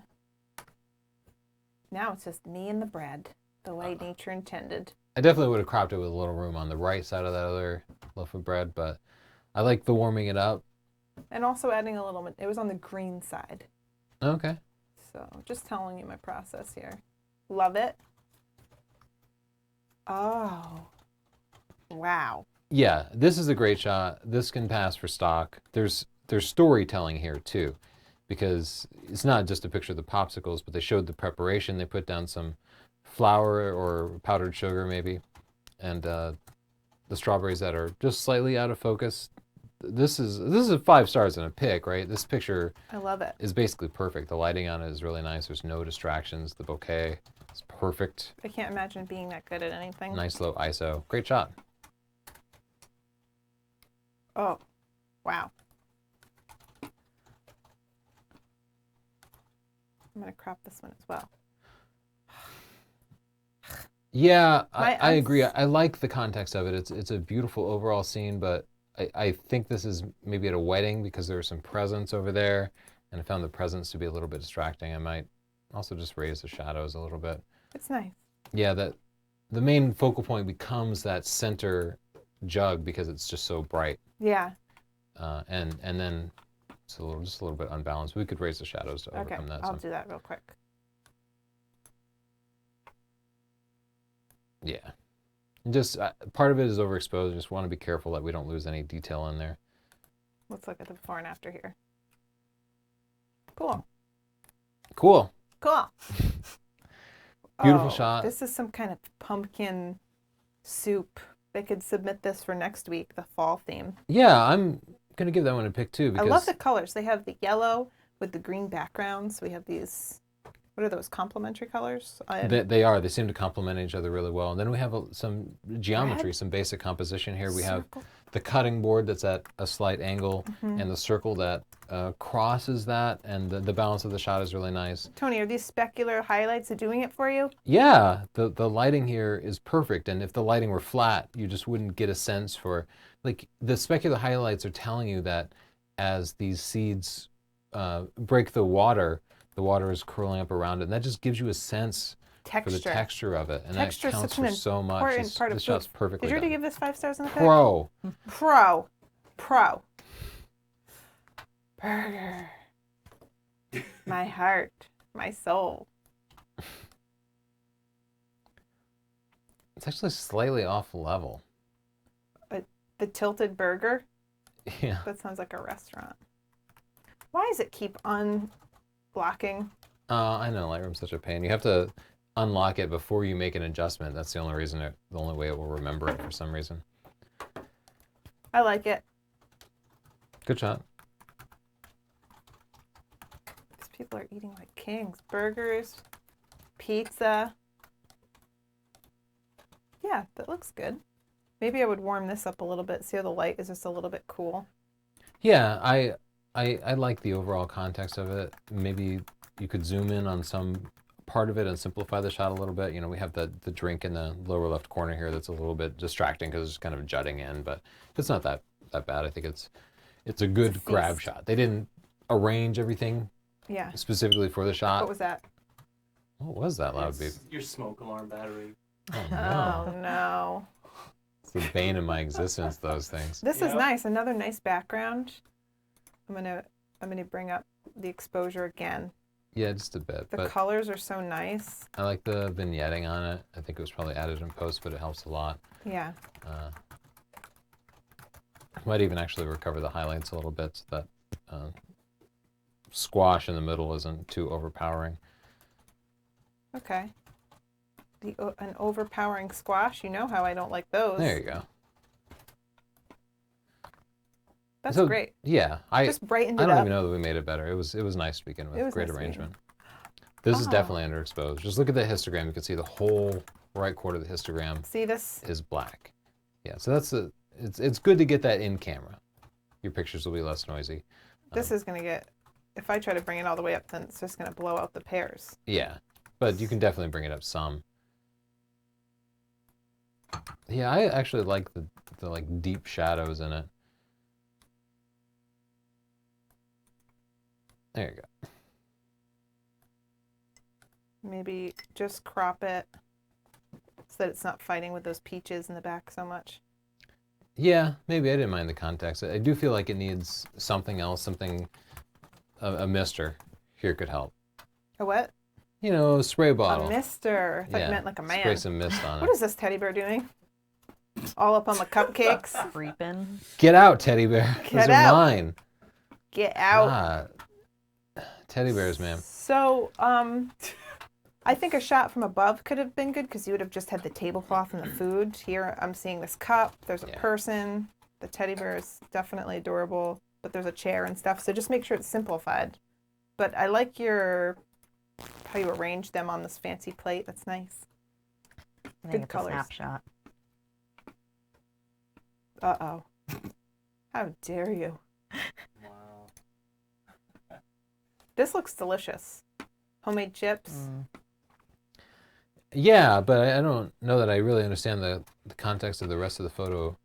Now it's just me and the bread, the way nature intended. I definitely would have cropped it with a little room on the right side of that other loaf of bread, but I like the warming it up. And also adding a little bit, it was on the green side. Okay. So just telling you my process here. Love it. Oh. Wow. Yeah, this is a great shot. This can pass for stock. There's storytelling here too, because it's not just a picture of the popsicles, but they showed the preparation. They put down some flour or powdered sugar maybe, and the strawberries that are just slightly out of focus. This is 5 stars in a pic, right? This picture I love it. is basically perfect. The lighting on it is really nice. There's no distractions. The bouquet is perfect. I can't imagine being that good at anything. Nice low ISO. Great shot. Oh, wow. I'm going to crop this one as well. Yeah, My I agree. eyes- I like the context of it. It's a beautiful overall scene, but I think this is maybe at a wedding because there are some presents over there, and I found the presents to be a little bit distracting. I might also just raise the shadows a little bit. It's nice. Yeah, that the main focal point becomes that center jug because it's just so bright, Yeah. and then it's just a little bit unbalanced. We could raise the shadows to Okay. overcome that. I'll some. do that real quick. Yeah. Just part of it is overexposed. Just want to be careful that we don't lose any detail in there. Let's look at the before and after here. Cool. Cool. Cool. Beautiful Oh, shot. This is some kind of pumpkin soup. They could submit this for next week, the fall theme. Yeah, I'm gonna give that one a pick too I because love the colors. They have the yellow with the green background. So we have these, what are those, complementary colors? they are. They seem to complement each other really well. And then we have some geometry, Red? some basic composition here. We have Circle. the cutting board that's at a slight angle, Mm-hmm. and the circle that crosses that, and the balance of the shot is really nice. Tony, are these specular highlights doing it for you? Yeah, the lighting here is perfect, and if the lighting were flat, you just wouldn't get a sense for, like, the specular highlights are telling you that as these seeds break the water is curling up around it, and that just gives you a sense for the Texture. texture of it, and Texture that is counts such an for so much. important This, part of this shot's food. perfectly Did you already done. give this 5 stars in the pic? Pro. Pro. Burger. My heart. My soul. It's actually slightly off level. The tilted burger. Yeah. That sounds like a restaurant. Why does it keep unblocking? I know Lightroom's such a pain. You have to unlock it before you make an adjustment. That's the only reason the only way it will remember it for some reason. I like it. Good shot. These people are eating like kings. Burgers, pizza. Yeah, that looks good. Maybe I would warm this up a little bit. See how the light is just a little bit cool. Yeah, I like the overall context of it. Maybe you could zoom in on some part of it and simplify the shot a little bit. You know, we have the drink in the lower left corner here that's a little bit distracting because it's kind of jutting in, but it's not that bad. I think it's a good grab shot. They didn't arrange everything Yeah. specifically for the shot. What was that? What was that loud beep? It's your smoke alarm battery. Oh no. Oh no. It's the bane of my existence, those things. This is Yeah. nice. Another nice background. I'm gonna bring up the exposure again. Yeah, just a bit. The But colors are so nice. I like the vignetting on it. I think it was probably added in post, but it helps a lot. Yeah. Might even actually recover the highlights a little bit so that squash in the middle isn't too overpowering. Okay. An overpowering squash. You know how I don't like those. There you go. That's So, great. Yeah, I Just brightened don't it up. even know that we made it better. It was nice to begin with. It was Great nice to begin arrangement. This is Oh. definitely underexposed. Just look at the histogram. You can see the whole right quarter of the histogram See this? is black. Yeah, so it's good to get that in camera. Your pictures will be less noisy. This is gonna get. If I try to bring it all the way up, then it's just gonna blow out the pears. Yeah, but you can definitely bring it up some. Yeah, I actually like the like deep shadows in it. There you go. Maybe just crop it so that it's not fighting with those peaches in the back so much. Yeah, maybe I didn't mind the context. I do feel like it needs something else, something a mister here could help. A what? You know, spray bottle. A mister. I thought Yeah, you meant like a man. spray some mist on What it. is this teddy bear doing? All up on the cupcakes. Creeping. Get out, teddy bear. Those Get are out. mine. Get out. God. Teddy bears, man. So, I think a shot from above could have been good because you would have just had the tablecloth and the food. Here, I'm seeing this cup. There's a Yeah. person. The teddy bear is definitely adorable, but there's a chair and stuff. So just make sure it's simplified. But I like how you arrange them on this fancy plate. That's nice. I Good think it's colors. a snapshot. Uh-oh. How dare you? Wow. This looks delicious. Homemade chips. Mm. Yeah, but I don't know that I really understand the context of the rest of the photo.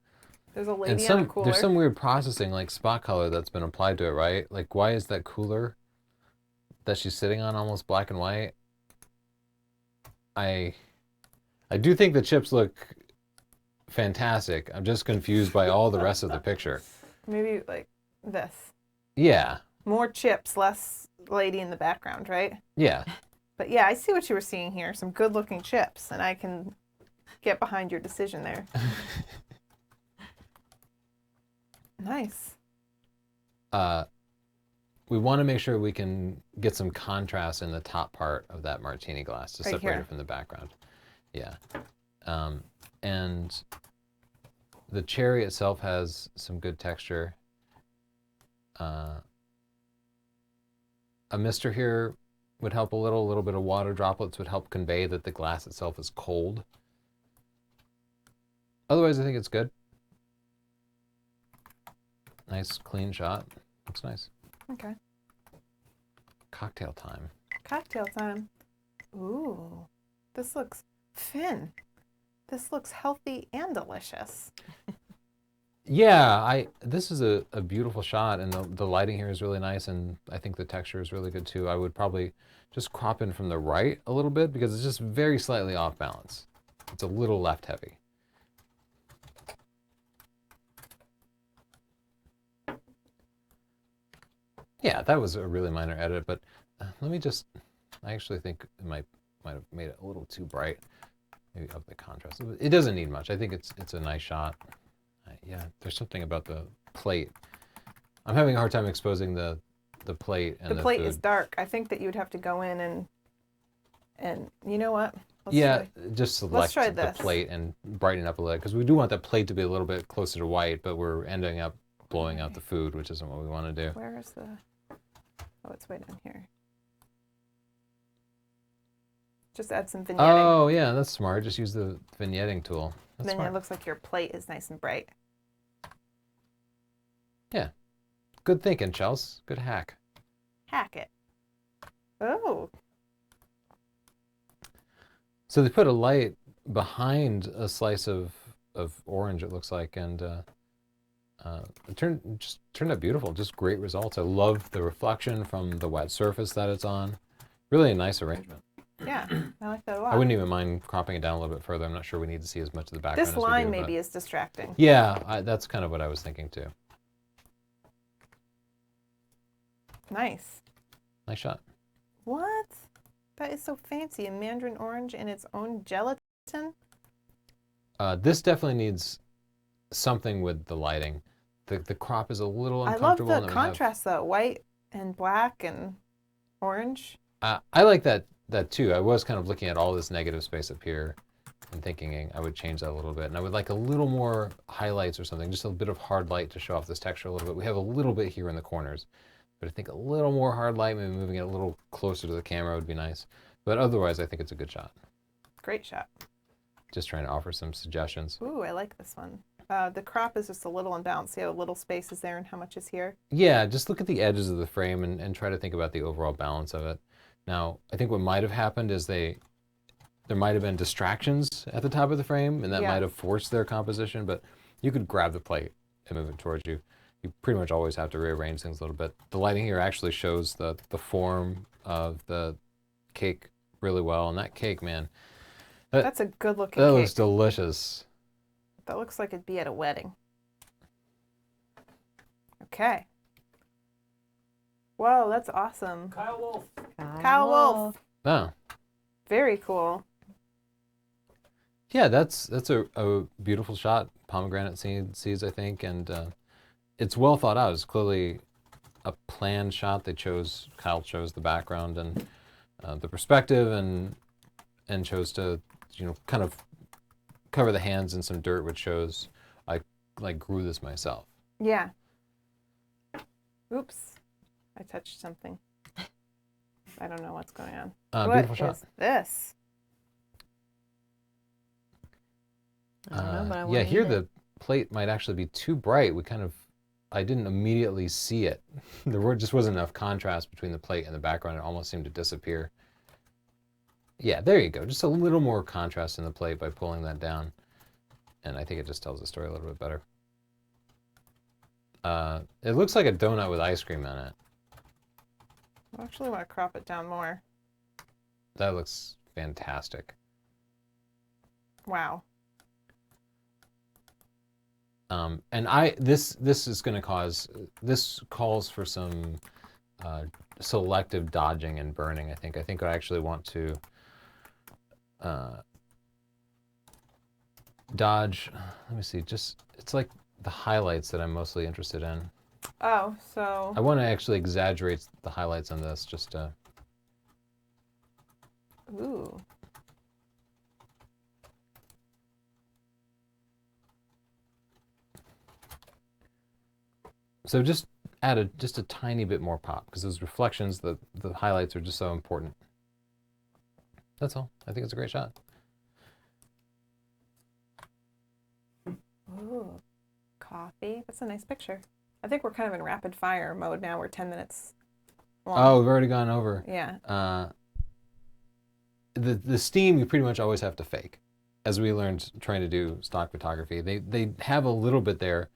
There's a And lady on a cooler. there's some weird processing, like spot color, that's been applied to it, right? Like, why is that cooler that she's sitting on almost black and white? I do think the chips look fantastic. I'm just confused by all the rest of the picture. Maybe like this. Yeah, More chips, less lady in the background, right? yeah. But yeah, I see what you were seeing here. Some good looking chips, and I can get behind your decision there. Nice. We want to make sure we can get some contrast in the top part of that martini glass to Right separate here. it from the background. Yeah. And the cherry itself has some good texture. A mister here would help a little bit of water droplets would help convey that the glass itself is cold. Otherwise, I think it's good. Nice, clean shot. Looks nice. Okay. Cocktail time. Cocktail time. Ooh, this looks Finn. This looks healthy and delicious. Yeah, this is a beautiful shot, and the lighting here is really nice, and I think the texture is really good too. I would probably just crop in from the right a little bit because it's just very slightly off balance. It's a little left heavy. Yeah, that was a really minor edit, but let me just, I actually think it might have made it a little too bright. Maybe up the contrast. It doesn't need much. I think it's a nice shot. Yeah, there's something about the plate. I'm having a hard time exposing the plate and The the plate food. is dark. I think that you would have to go in And you know what? Let's Yeah, try- just select try the this. plate and brighten up a little, because we do want that plate to be a little bit closer to white, but we're ending up blowing out the food, which isn't what we want to do. Where is the... Oh, it's way down here. Just add some vignetting. Oh, yeah, that's smart. Just use the vignetting tool. That's Then smart. it looks like your plate is nice and bright. Good thinking, Chels. Good hack. Hack it. Oh, So they put a light behind a slice of orange, it looks like, and it turned out beautiful. Just great results. I love the reflection from the wet surface that it's on. Really a nice arrangement. yeah. I like that a lot. I wouldn't even mind cropping it down a little bit further. I'm not sure we need to see as much of the background This as we line do, maybe but is distracting. yeah, that's kind of what I was thinking too. Nice. Nice shot. What? That is so fancy. A mandarin orange in its own gelatin? This definitely needs something with the lighting. The crop is a little I love uncomfortable. the and then we have- contrast though. White and black and orange. I like that too. I was kind of looking at all this negative space up here and thinking I would change that a little bit. And I would like a little more highlights or something, just a bit of hard light to show off this texture a little bit. We have a little bit here in the corners, but I think a little more hard light, maybe moving it a little closer to the camera would be nice. But otherwise, I think it's a good shot. Great shot. Just trying to offer some suggestions. Ooh, I like this one. The crop is just a little imbalanced. See how little space is there and how much is here? Yeah, just look at the edges of the frame and try to think about the overall balance of it. Now, I think what might have happened is there might have been distractions at the top of the frame, and that Yeah. might have forced their composition, but you could grab the plate and move it towards you. You pretty much always have to rearrange things a little bit. The lighting here actually shows the form of the cake really well, and that cake, man, That's a good looking that cake. looks delicious. That looks like it'd be at a wedding. Okay. Whoa, that's awesome. Kyle Wolf. Kyle Wolf. Oh, Very cool. yeah, that's a beautiful shot. Pomegranate seeds, I think, and it's well thought out. It's clearly a planned shot. Kyle chose the background and the perspective, and chose to kind of cover the hands in some dirt, which shows I like grew this myself. Yeah. Oops. I touched something. I don't know what's going on. What Beautiful shot. is this? I don't know, but I Yeah, wanna here eat it. the plate might actually be too bright. I didn't immediately see it. There just wasn't enough contrast between the plate and the background. It almost seemed to disappear. Yeah, there you go. Just a little more contrast in the plate by pulling that down. And I think it just tells the story a little bit better. It looks like a donut with ice cream in it. I actually want to crop it down more. That looks fantastic. Wow. And this is going to this calls for some selective dodging and burning. I think I actually want to dodge. Let me see. It's like the highlights that I'm mostly interested in. Oh, so I want to actually exaggerate the highlights on this. Just ooh. so just add a tiny bit more pop, because those reflections, the highlights are just so important. That's all. I think it's a great shot. Ooh. Coffee. That's a nice picture. I think we're kind of in rapid fire mode now. We're 10 minutes long. Oh, we've already gone over. Yeah. The steam you pretty much always have to fake, as we learned trying to do stock photography. They have a little bit there.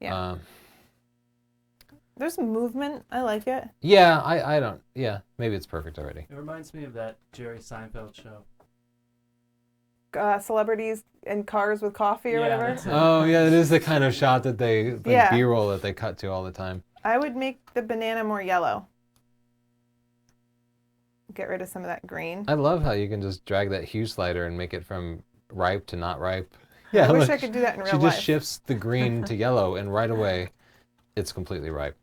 Yeah. There's movement. I like it. Yeah, I don't. Yeah, maybe it's perfect already. It reminds me of that Jerry Seinfeld show. Celebrities in cars with coffee or Yeah, whatever. that's it. Oh yeah, it is the kind of shot that Yeah. B-roll that they cut to all the time. I would make the banana more yellow. Get rid of some of that green. I love how you can just drag that hue slider and make it from ripe to not ripe. Yeah, I wish look, I could do that in real she life. just shifts the green to yellow, and right away, it's completely ripe.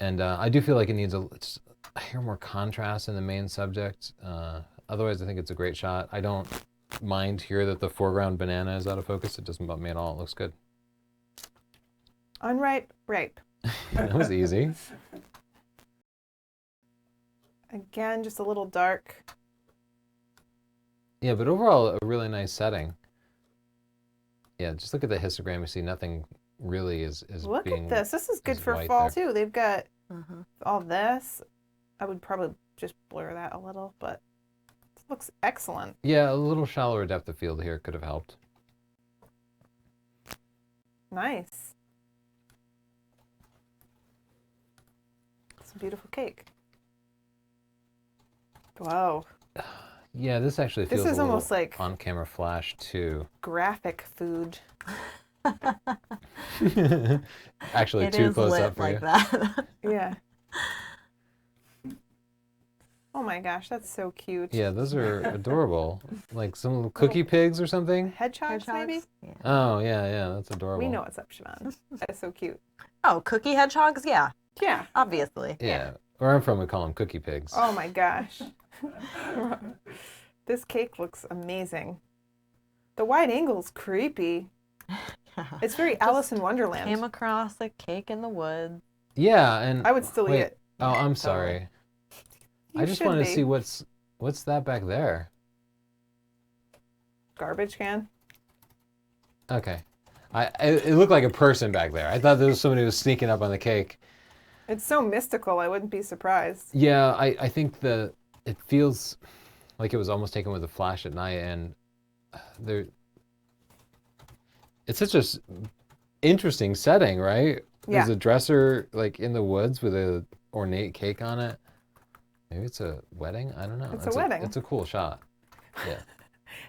And I do feel like it needs I hear more contrast in the main subject. Otherwise, I think it's a great shot. I don't mind here that the foreground banana is out of focus. It doesn't bump me at all. It looks good. Unripe, ripe. That was easy. Again, just a little dark. Yeah, but overall, a really nice setting. Yeah, just look at the histogram. You see nothing really is Look being... at this. This is good is for white fall, there. too. They've got Uh-huh. all this. I would probably just blur that a little, but it looks excellent. Yeah, a little shallower depth of field here could have helped. Nice. It's a beautiful cake. Wow. Yeah, this actually This feels is a little almost like on-camera flash, too. graphic food. Actually, It too is close lit up for like you. that. Yeah. Oh my gosh, that's so cute. Yeah, those are adorable. Like some little cookie pigs or something. Hedgehogs, maybe? Yeah. Oh, yeah, that's adorable. We know what's up, Siobhan. That's so cute. Oh, cookie hedgehogs? Yeah, Yeah. obviously. Yeah. Where I'm from, we call them cookie pigs. Oh my gosh. This cake looks amazing. The wide angle's creepy. It's very Alice in Wonderland. Came across a cake in the woods. Yeah, and I would still eat wait. it. Oh, I'm sorry. You I just should wanted to be. see what's that back there. Garbage can. Okay. It looked like a person back there. I thought there was somebody who was sneaking up on the cake. It's so mystical, I wouldn't be surprised. Yeah, I think it feels like it was almost taken with a flash at night, and it's such a interesting setting, right? Yeah. There's a dresser like in the woods with a ornate cake on it. Maybe it's a wedding. I don't know. It's a wedding. It's a cool shot. Yeah.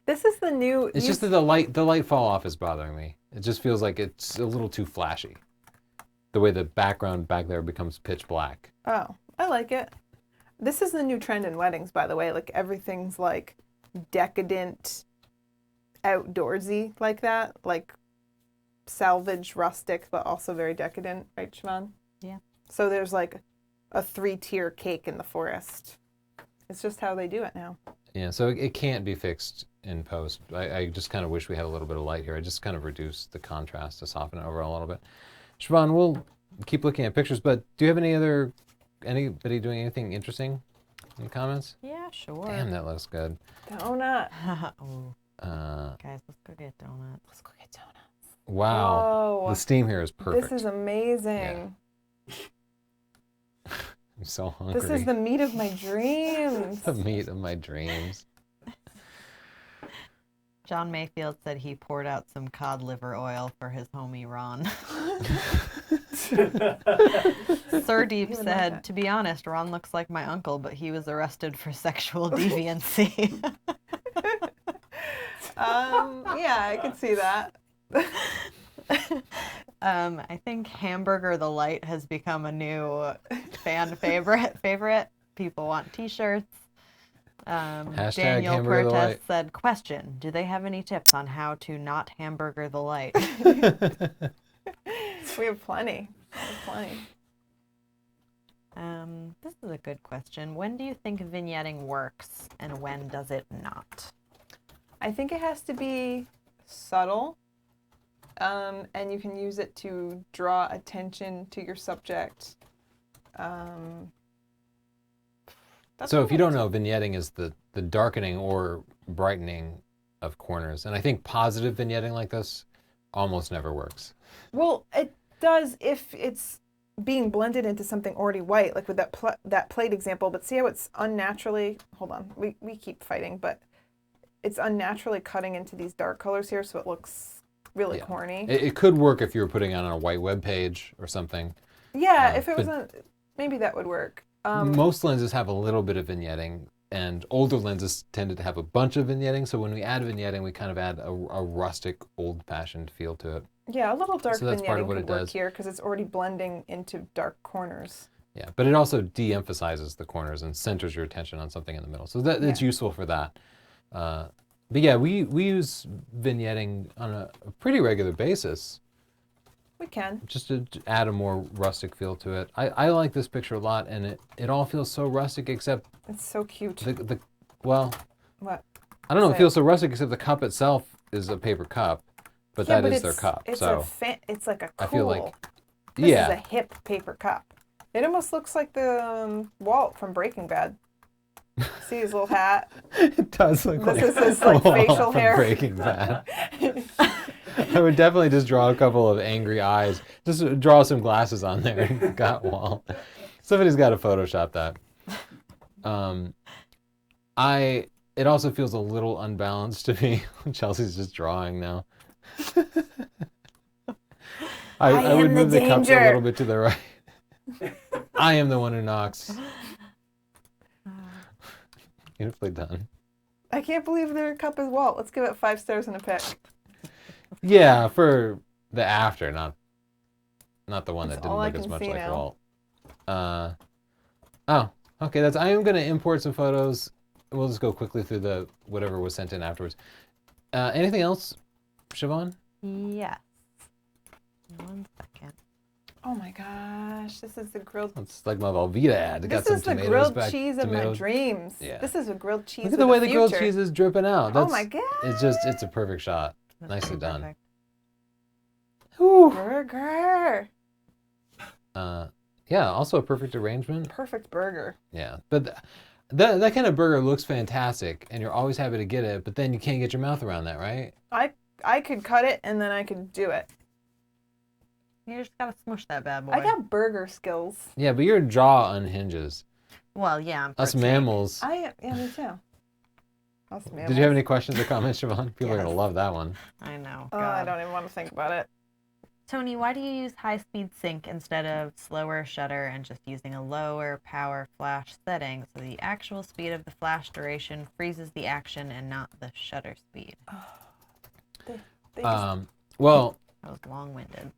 This is the new. It's just that the light fall off is bothering me. It just feels like it's a little too flashy. The way the background back there becomes pitch black. Oh, I like it. This is the new trend in weddings, by the way. Like everything's like decadent, outdoorsy like that. Like salvage, rustic, but also very decadent, right, Siobhan? Yeah. So there's like a 3-tier cake in the forest. It's just how they do it now. Yeah, so it can't be fixed in post. I just kind of wish we had a little bit of light here. I just kind of reduced the contrast to soften it over a little bit. Siobhan, we'll keep looking at pictures, but do you have anybody doing anything interesting in the comments? Yeah, sure. Damn, that looks good. Donut. Oh, guys, let's go get donuts. Let's go get donuts. Wow, Oh, the steam here is perfect. this is amazing. I'm so hungry. This is the meat of my dreams. the meat of my dreams. John Mayfield said he poured out some cod liver oil for his homie Ron. Sir Deep He would like said, that. to be honest, Ron looks like my uncle, but he was arrested for sexual deviancy. Yeah, I can see that. I think Hamburger the Light has become a new fan favorite. People want t-shirts. Hashtag Daniel Hamburger the Protest Light. said, question, do they have any tips on how to not hamburger the light? We have plenty. This is a good question. When do you think vignetting works and when does it not? I think it has to be subtle, and you can use it to draw attention to your subject. That's So all if you it don't is. know, vignetting is the darkening or brightening of corners. And I think positive vignetting like this almost never works. Well, it does if it's being blended into something already white, like with that plate example. But see how it's unnaturally. Hold on, we keep fighting, but it's unnaturally cutting into these dark colors here, so it looks really Yeah. corny. It could work if you were putting it on a white web page or something. Yeah, Uh, if it was but- maybe that would work. Most lenses have a little bit of vignetting, and older lenses tended to have a bunch of vignetting. So when we add vignetting, we kind of add a rustic, old-fashioned feel to it. Yeah, a little dark So that's part of vignetting what could it work does. here because it's already blending into dark corners. Yeah, but it also de-emphasizes the corners and centers your attention on something in the middle. So it's useful for that. But yeah, we use vignetting on a pretty regular basis. We can. just to add a more rustic feel to it. I like this picture a lot, and it all feels so rustic except It's so cute. the well, What? I don't know, it Say feels so rustic except the cup itself is a paper cup, but Yeah, that but is their it's- cup. It's So it's like a cool. I feel like This yeah, is a hip paper cup. It almost looks like the Walt from Breaking Bad. See his little hat? it does look This like is his, like, Walt facial from hair. Breaking Bad. I would definitely just draw a couple of angry eyes. Just draw some glasses on there and got Walt. Somebody's got to Photoshop that. It also feels a little unbalanced to me. Chelsea's just drawing now. I am would the move the cups a danger. little bit to the right. I am the one who knocks. Beautifully done. I can't believe their cup is Walt. Let's give it 5 stars and a pick. Yeah, for the after, not the one That's that didn't all I look as can much see like now. Walt. Oh, okay. I am gonna import some photos. We'll just go quickly through the whatever was sent in afterwards. Anything else, Siobhan? Yes. 1 second. Oh my gosh, this is the grilled. It's like my Velveeta ad. It got This some is the tomatoes grilled back. cheese of my tomatoes. dreams. Yeah. This is a grilled cheese. Look at with the way a the grilled future. cheese is dripping out. Oh That's, my god. It's a perfect shot. That's Nicely pretty done. perfect. Whew. Burger. Yeah, also a perfect arrangement. Perfect burger. Yeah, but that kind of burger looks fantastic, and you're always happy to get it. But then you can't get your mouth around that, right? I could cut it and then I could do it. You just gotta smush that bad boy. I got burger skills. Yeah, but your jaw unhinges. Well, yeah. I'm Us protein. mammals. Yeah, me too. Us Did you have any questions or comments, Siobhan? People are Yes. gonna love that one. I know. Oh, I God. don't even want to think about it. Tony, why do you use high-speed sync instead of slower shutter and just using a lower power flash setting so the actual speed of the flash duration freezes the action and not the shutter speed? They just, Well, That was long-winded.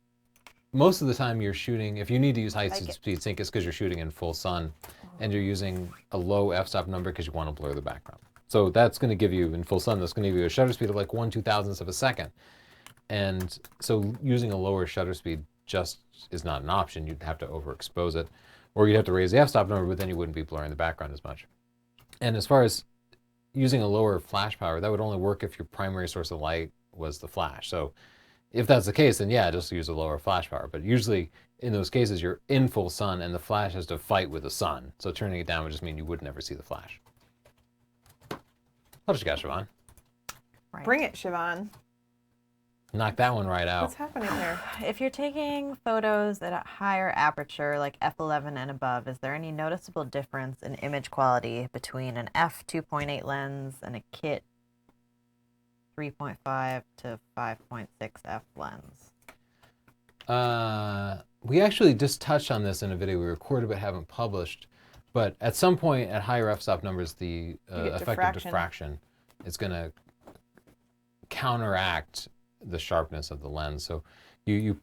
most of the time you're shooting, if you need to use high Like it. speed sync, it's because you're shooting in full sun, and you're using a low f-stop number because you want to blur the background. So that's going to give you, in full sun, that's going to give you a shutter speed of like 1/2000th of a second. And so using a lower shutter speed just is not an option. You'd have to overexpose it, or you'd have to raise the f-stop number, but then you wouldn't be blurring the background as much. And as far as using a lower flash power, that would only work if your primary source of light was the flash. So if that's the case, then yeah, just use a lower flash power. But usually in those cases, you're in full sun and the flash has to fight with the sun. So turning it down would just mean you would never see the flash. What you got, Siobhan? Right. bring it, Siobhan. Knock that one right out. What's happening here? If you're taking photos at a higher aperture, like f11 and above, is there any noticeable difference in image quality between an f2.8 lens and a kit 3.5 to 5.6 f lens? We actually just touched on this in a video we recorded but haven't published. But at some point at higher f-stop numbers, the get effective diffraction is going to counteract the sharpness of the lens. So you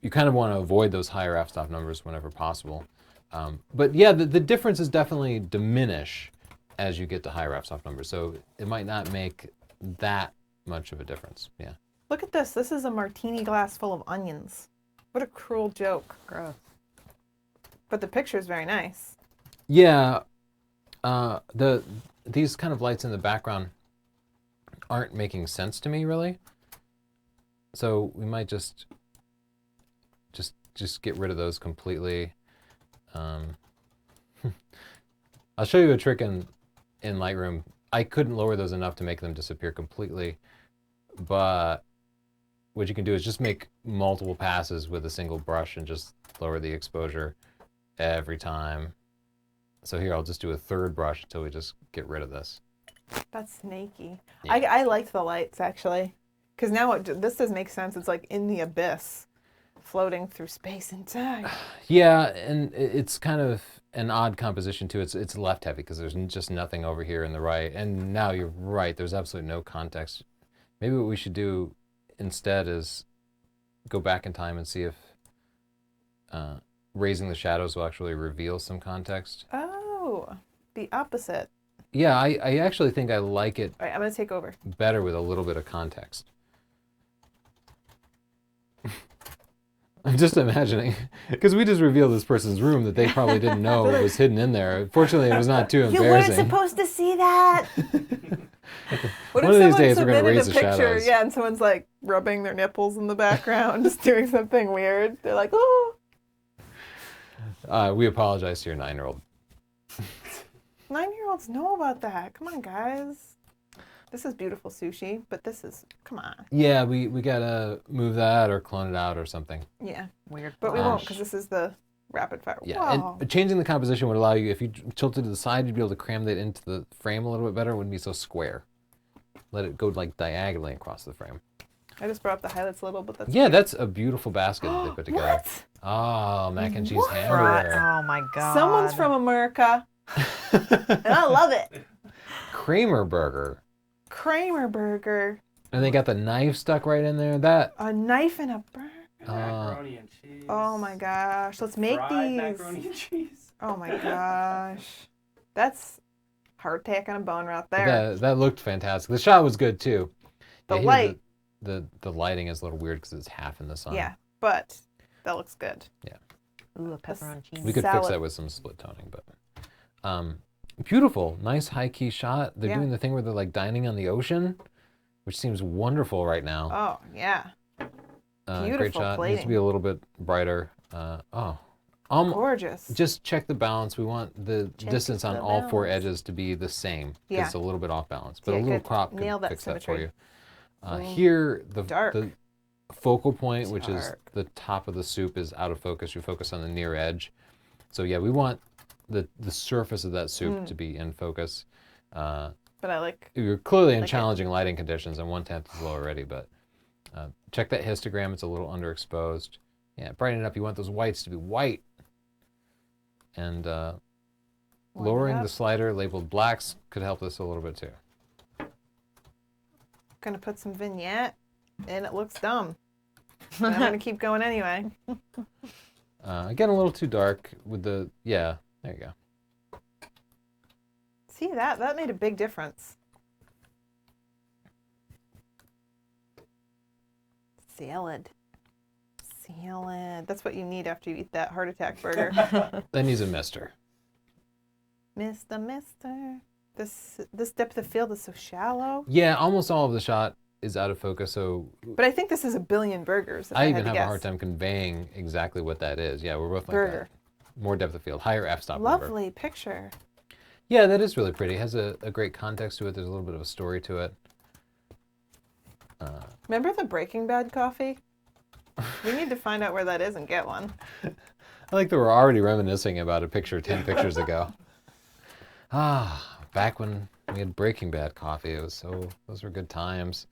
kind of want to avoid those higher f-stop numbers whenever possible. But yeah, the differences definitely diminish as you get to higher f-stop numbers. So it might not make that much of a difference. Yeah. Look at this. This is a martini glass full of onions. What a cruel joke. Gross. But the picture is very nice. Yeah, these kind of lights in the background aren't making sense to me really. So we might just get rid of those completely. I'll show you a trick in Lightroom. I couldn't lower those enough to make them disappear completely, but what you can do is just make multiple passes with a single brush and just lower the exposure every time. So here, I'll just do a third brush until we just get rid of this. That's snaky. Yeah. I liked the lights, actually. Because now this does make sense. It's like in the abyss, floating through space and time. Yeah, and it's kind of an odd composition too. It's left heavy because there's just nothing over here in the right. And now you're right, there's absolutely no context. Maybe what we should do instead is go back in time and see if raising the shadows will actually reveal some context. Oh, the opposite. Yeah, I actually think I like it All right, I'm going to take over. better with a little bit of context. I'm just imagining, because we just revealed this person's room that they probably didn't know was hidden in there. Fortunately, it was not too You weren't embarrassing. supposed to see that. What One if of these someone days we're gonna submitted raise a the picture, shadows. yeah, and someone's like rubbing their nipples in the background, just doing something weird. They're like, oh. We apologize to your 9-year-old. 9-year-olds know about that. Come on, guys. This is beautiful sushi, but this is, come on. Yeah, we gotta move that or clone it out or something. Yeah, Weird. but we Wow. won't because this is the rapid fire. Yeah, Wow. and changing the composition would allow you, if you tilted to the side, you'd be able to cram that into the frame a little bit better. It wouldn't be so square. Let it go like diagonally across the frame. I just brought up the highlights a little, but that's Yeah, that's a beautiful basket that they put together. What? Oh, mac and cheese What? hamburger. Oh my god. Someone's from America, and I love it. Kramer burger. Kramer burger, And they got the knife stuck right in there. That a knife and a burger. Macaroni and cheese. Oh my gosh, let's make Fried these. macaroni and cheese. Oh my gosh, that's hardtack on a bone right there. that looked fantastic. The shot was good too. The Yeah, here light. The lighting is a little weird because it's half in the sun. Yeah, but that looks good. Ooh, a pepperoni cheese. We could fix Salad. that with some split toning, but beautiful, nice high key shot. They're Yeah. doing the thing where they're like dining on the ocean, which seems wonderful right now. Oh yeah, Great beautiful shot. Needs to plating. be a little bit brighter. gorgeous. Just check the balance. We want the Check distance on the all four balance. edges to be the same. 'Cause Yeah. it's a little bit off balance, but Yeah, a little good. crop Nail could that fix that for symmetry. you. Here, Dark. the focal point, which is Dark. the top of the soup, is out of focus. You focus on the near edge. So yeah, we want the surface of that soup Mm. to be in focus. But I like. You're clearly in Like it. challenging lighting conditions, and 1/10 is low already, but check that histogram. It's a little underexposed. Yeah, brighten it up. You want those whites to be white. And Line lowering it the up. slider labeled blacks could help this a little bit too. Gonna put some vignette, and it looks dumb. But I'm gonna keep going anyway. Again, a little too dark with the, yeah, there you go. See that made a big difference. Salad. Salad. That's what you need after you eat that heart attack burger. That needs a mister. Mister. This depth of field is so shallow. Yeah, almost all of the shot is out of focus, so But I think this is a billion burgers. If I I had even to have guess. a hard time conveying exactly what that is. Yeah, we're both like Burger. that. More depth of field, higher f-stop number. Lovely picture. Yeah, that is really pretty. It has a great context to it. There's a little bit of a story to it. Remember the Breaking Bad coffee? We need to find out where that is and get one. I like that we're already reminiscing about a picture 10 pictures ago. Back when we had Breaking Bad coffee, those were good times.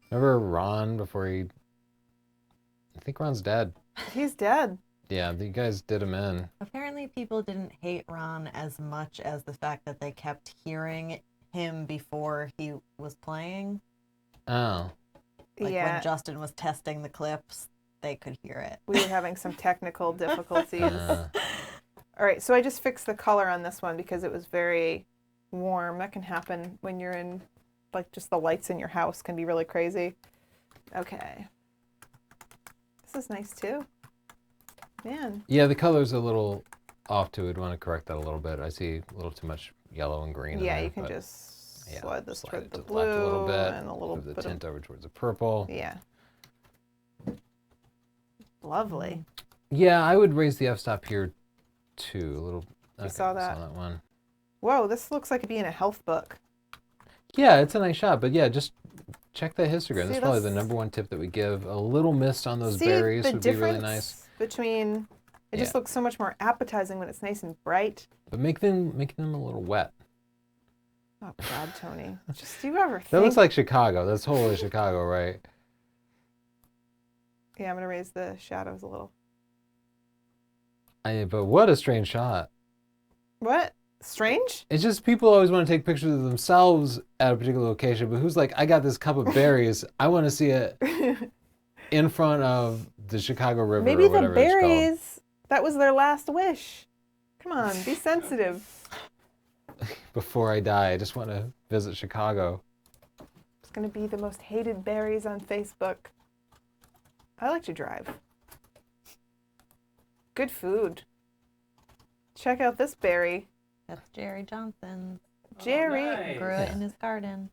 Remember Ron before I think Ron's dead. He's dead. Yeah, you guys did him in. Apparently, people didn't hate Ron as much as the fact that they kept hearing him before he was playing. Oh. Like yeah. when Justin was testing the clips, they could hear it. We were having some technical difficulties. Uh, All right, so I just fixed the color on this one because it was very warm. That can happen when you're in, like, just the lights in your house can be really crazy. Okay. This is nice too. Man. yeah, the color's a little off too. We'd want to correct that a little bit. I see a little too much yellow and green in Yeah, there, you can but just yeah, slide this slide toward it the to blue left a little bit, and a little move the bit tint of, over towards the purple. yeah. Lovely. Yeah, I would raise the f-stop here too. A little. You saw I that? saw that one. Whoa, this looks like it'd be in a health book. Yeah, it's a nice shot, but yeah, just check that histogram. See, That's probably the that's- #1 tip that we give. A little mist on those See berries the would be difference really nice. between, it just Yeah. looks so much more appetizing when it's nice and bright. But make them a little wet. Oh God, Tony. Just do you ever That think? looks like Chicago. That's totally Chicago, right? Yeah, I'm gonna raise the shadows a little. But what a strange shot. What? Strange? It's just people always want to take pictures of themselves at a particular location, but who's like, I got this cup of berries. I want to see it in front of the Chicago River Maybe or the whatever it's called. berries. That was their last wish. Come on, be sensitive. Before I die, I just want to visit Chicago. It's gonna be the most hated berries on Facebook. I like to drive. Good food. Check out this berry. That's Jerry Johnson. Jerry. nice. Grew it in his garden.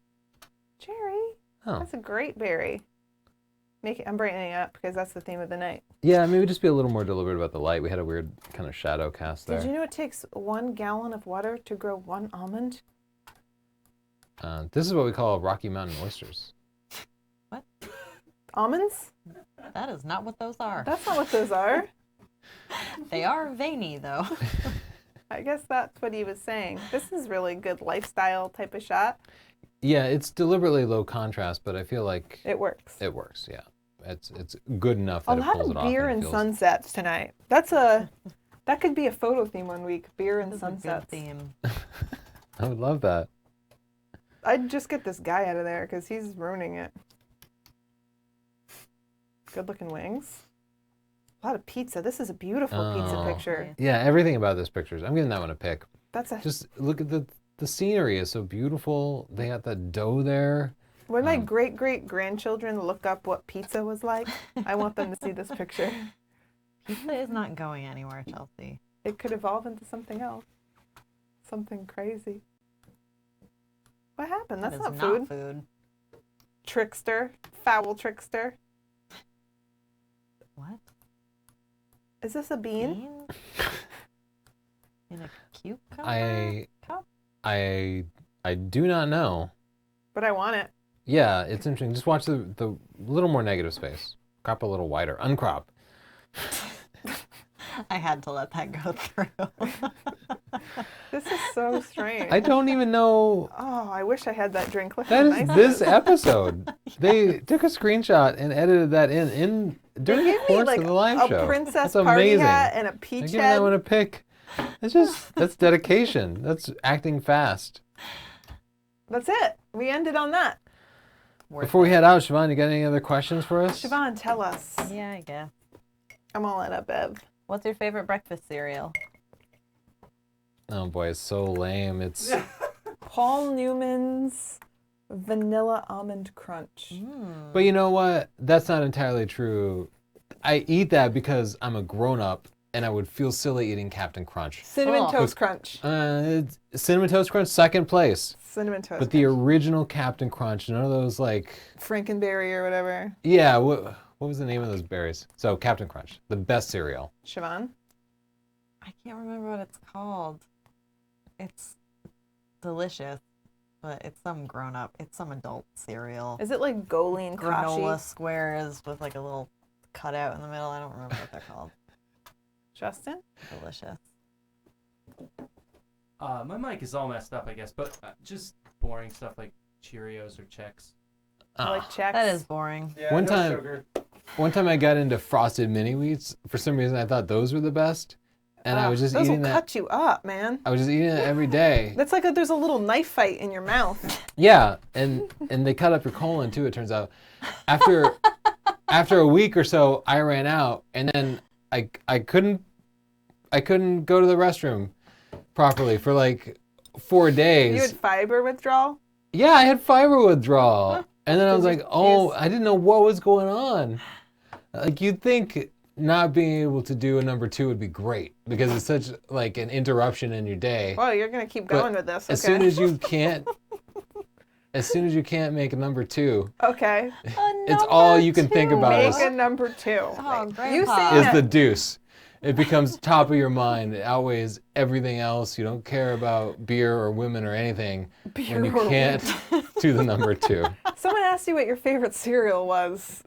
Jerry. Oh. That's a great berry. I'm brightening it up because that's the theme of the night. Yeah, maybe just be a little more deliberate about the light. We had a weird kind of shadow cast there. Did you know it takes 1 gallon of water to grow 1 almond? This is what we call Rocky Mountain oysters. Almonds? That is not what those are. That's not what those are. They are veiny, though. I guess that's what he was saying. This is really good lifestyle type of shot. Yeah, it's deliberately low contrast, but I feel like It works. it works. Yeah, it's good enough A that it lot pulls of it off. beer it and feels- sunsets tonight. That could be a photo theme one week. Beer and This is a good sunsets. theme. I would love that. I'd just get this guy out of there because he's ruining it. Good looking wings. A lot of pizza. This is a beautiful pizza Oh. picture. Yeah, everything about this picture. I'm giving that one a pick. That's a. Just look at the scenery is so beautiful. They got the dough there. When my great grandchildren look up what pizza was like, I want them to see this picture. Pizza is not going anywhere, Chelsea. It could evolve into something else. Something crazy. What happened? That's That not is food. food. Trickster. Foul trickster. What? Is this a bean? Beans? In a cucumber I cup? I do not know. But I want it. Yeah, it's interesting. Just watch the little more negative space. Crop a little wider. Uncrop. I had to let that go through. This is so strange. I don't even know. Oh, I wish I had that drink. Look That how is nice this it is. episode. They took a screenshot and edited that in during the They gave me course like of the live a show. princess That's party amazing. hat and a I'm peach giving head. that one a pick. That's dedication. That's acting fast. That's it. We ended on that. Before we head out, Siobhan, you got any other questions for us? Siobhan, tell us. Yeah, I guess. I'm all in up, Bev. What's your favorite breakfast cereal? Oh boy, it's so lame. It's Paul Newman's Vanilla Almond Crunch. But you know what? That's not entirely true. I eat that because I'm a grown-up and I would feel silly eating Captain Crunch. Cinnamon Oh. Toast Crunch. It's Cinnamon Toast Crunch, second place. Cinnamon Toast But the Crunch. original Captain Crunch, none of those like, Frankenberry or whatever. yeah, what was the name of those berries? So Captain Crunch, the best cereal. Siobhan? I can't remember what it's called. It's delicious, but it's some it's some adult cereal. Is it like Goleen Granola Kashi? squares with like a little cutout in the middle. I don't remember what they're called. Justin? Delicious. My mic is all messed up, I guess, but just boring stuff like Cheerios or Chex. I like Chex. That is boring. Yeah, One time I got into Frosted Mini Wheats. For some reason, I thought those were the best, and I was just Those eating will that. cut you up, man. I was just eating it every day. That's like there's a little knife fight in your mouth. Yeah, and they cut up your colon too. It turns out, after a week or so, I ran out, and then I couldn't go to the restroom properly for like 4 days. You had fiber withdrawal? Yeah, I had fiber withdrawal, and then I was Did you- like, oh, I didn't know what was going on. Like you'd think not being able to do a number 2 would be great because it's such like an interruption in your day. Well, you're going to keep But going with this, okay? As soon as you can't make a number 2, Okay. it's all you can think about Make is, a number 2. Oh, You Grandpa. saying is that the deuce. It becomes top of your mind. It outweighs everything else. You don't care about beer or women or anything when you Beer or can't do the number 2. Someone asked you what your favorite cereal was.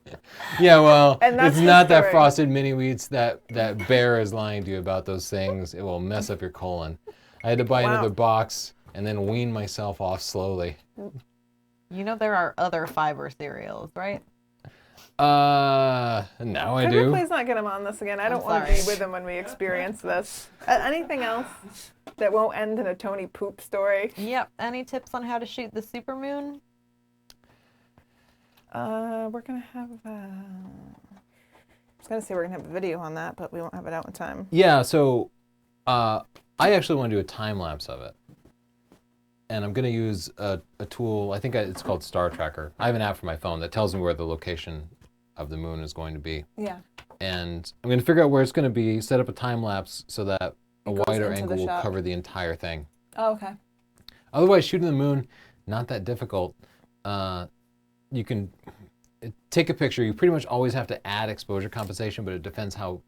Yeah, well, And that's it's the not that story. Frosted Mini Wheats. That bear is lying to you about those things. It will mess up your colon. I had to buy Wow. another box and then wean myself off slowly. You know there are other fiber cereals, right? Now I Could do. we please not get him on this again? I don't I'm want to be sorry. with him when we experience this. Anything else that won't end in a Tony poop story? Yep. Any tips on how to shoot the supermoon? We're going to have... I was going to say we're going to have a video on that, but we won't have it out in time. Yeah, so I actually want to do a time lapse of it. And I'm going to use a tool, I think it's called Star Tracker. I have an app for my phone that tells me where the location of the moon is going to be. Yeah. And I'm going to figure out where it's going to be, set up a time lapse so that a It goes wider into angle the will shot. cover the entire thing. Oh, okay. Otherwise, shooting the moon, not that difficult. You can take a picture. You pretty much always have to add exposure compensation, but it depends how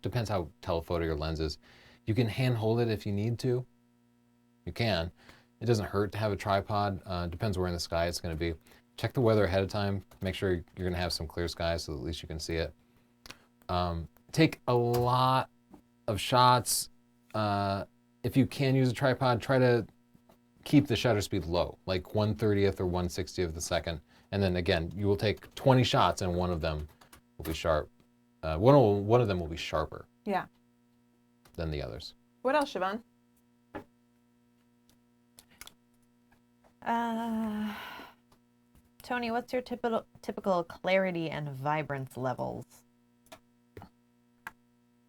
telephoto your lens is. You can hand hold it if you need to. You can. It doesn't hurt to have a tripod. Depends where in the sky it's going to be. Check the weather ahead of time. Make sure you're going to have some clear skies so at least you can see it. Take a lot of shots. If you can use a tripod, try to keep the shutter speed low, like 1/30th or 1/60th of the second. And then again, you will take 20 shots and one of them will be sharp. One of them will be sharper Yeah. than the others. What else, Siobhan? Tony, what's your typical clarity and vibrance levels?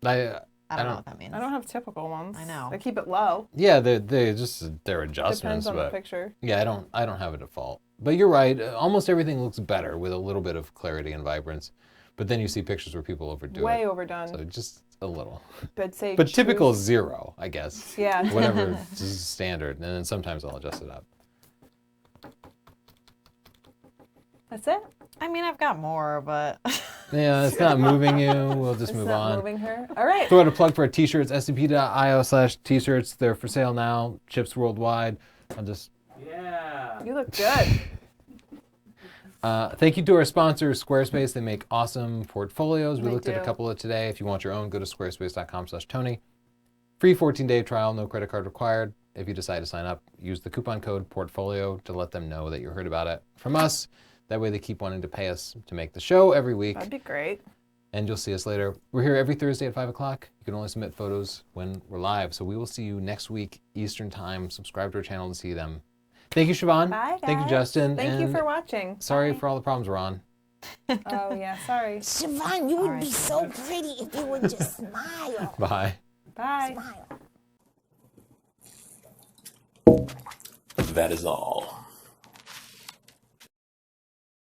I I don't know what that means. I don't have typical ones. I know. I keep it low. Yeah, they're adjustments, Depends on the but picture. yeah, I don't have a default. But you're right. Almost everything looks better with a little bit of clarity and vibrance. But then you see pictures where people overdo Way it. overdone. So just a little. But say But typical is choose- 0, I guess. Yeah. Whatever is standard, and then sometimes I'll adjust it up. That's it. I mean, I've got more, but Yeah, it's not moving you. We'll just It's move not on. moving her. All right. Throw out a plug for our t-shirts, scp.io/t-shirts. They're for sale now, ships worldwide. I'll just Yeah. You look good. thank you to our sponsor, Squarespace. They make awesome portfolios. We They looked at a do. couple of today. If you want your own, go to squarespace.com/Tony. Free 14-day trial, no credit card required. If you decide to sign up, use the coupon code portfolio to let them know that you heard about it from us. That way they keep wanting to pay us to make the show every week. That'd be great. And you'll see us later. We're here every Thursday at 5 o'clock. You can only submit photos when we're live. So we will see you next week, Eastern Time. Subscribe to our channel to see them. Thank you, Siobhan. Bye, guys. Thank you, Justin. Thank you and for watching. Sorry Bye. for all the problems we're on. Oh, yeah. Sorry. Siobhan, you would Alright. be so pretty if you would just smile. Bye. Bye. Smile. That is all.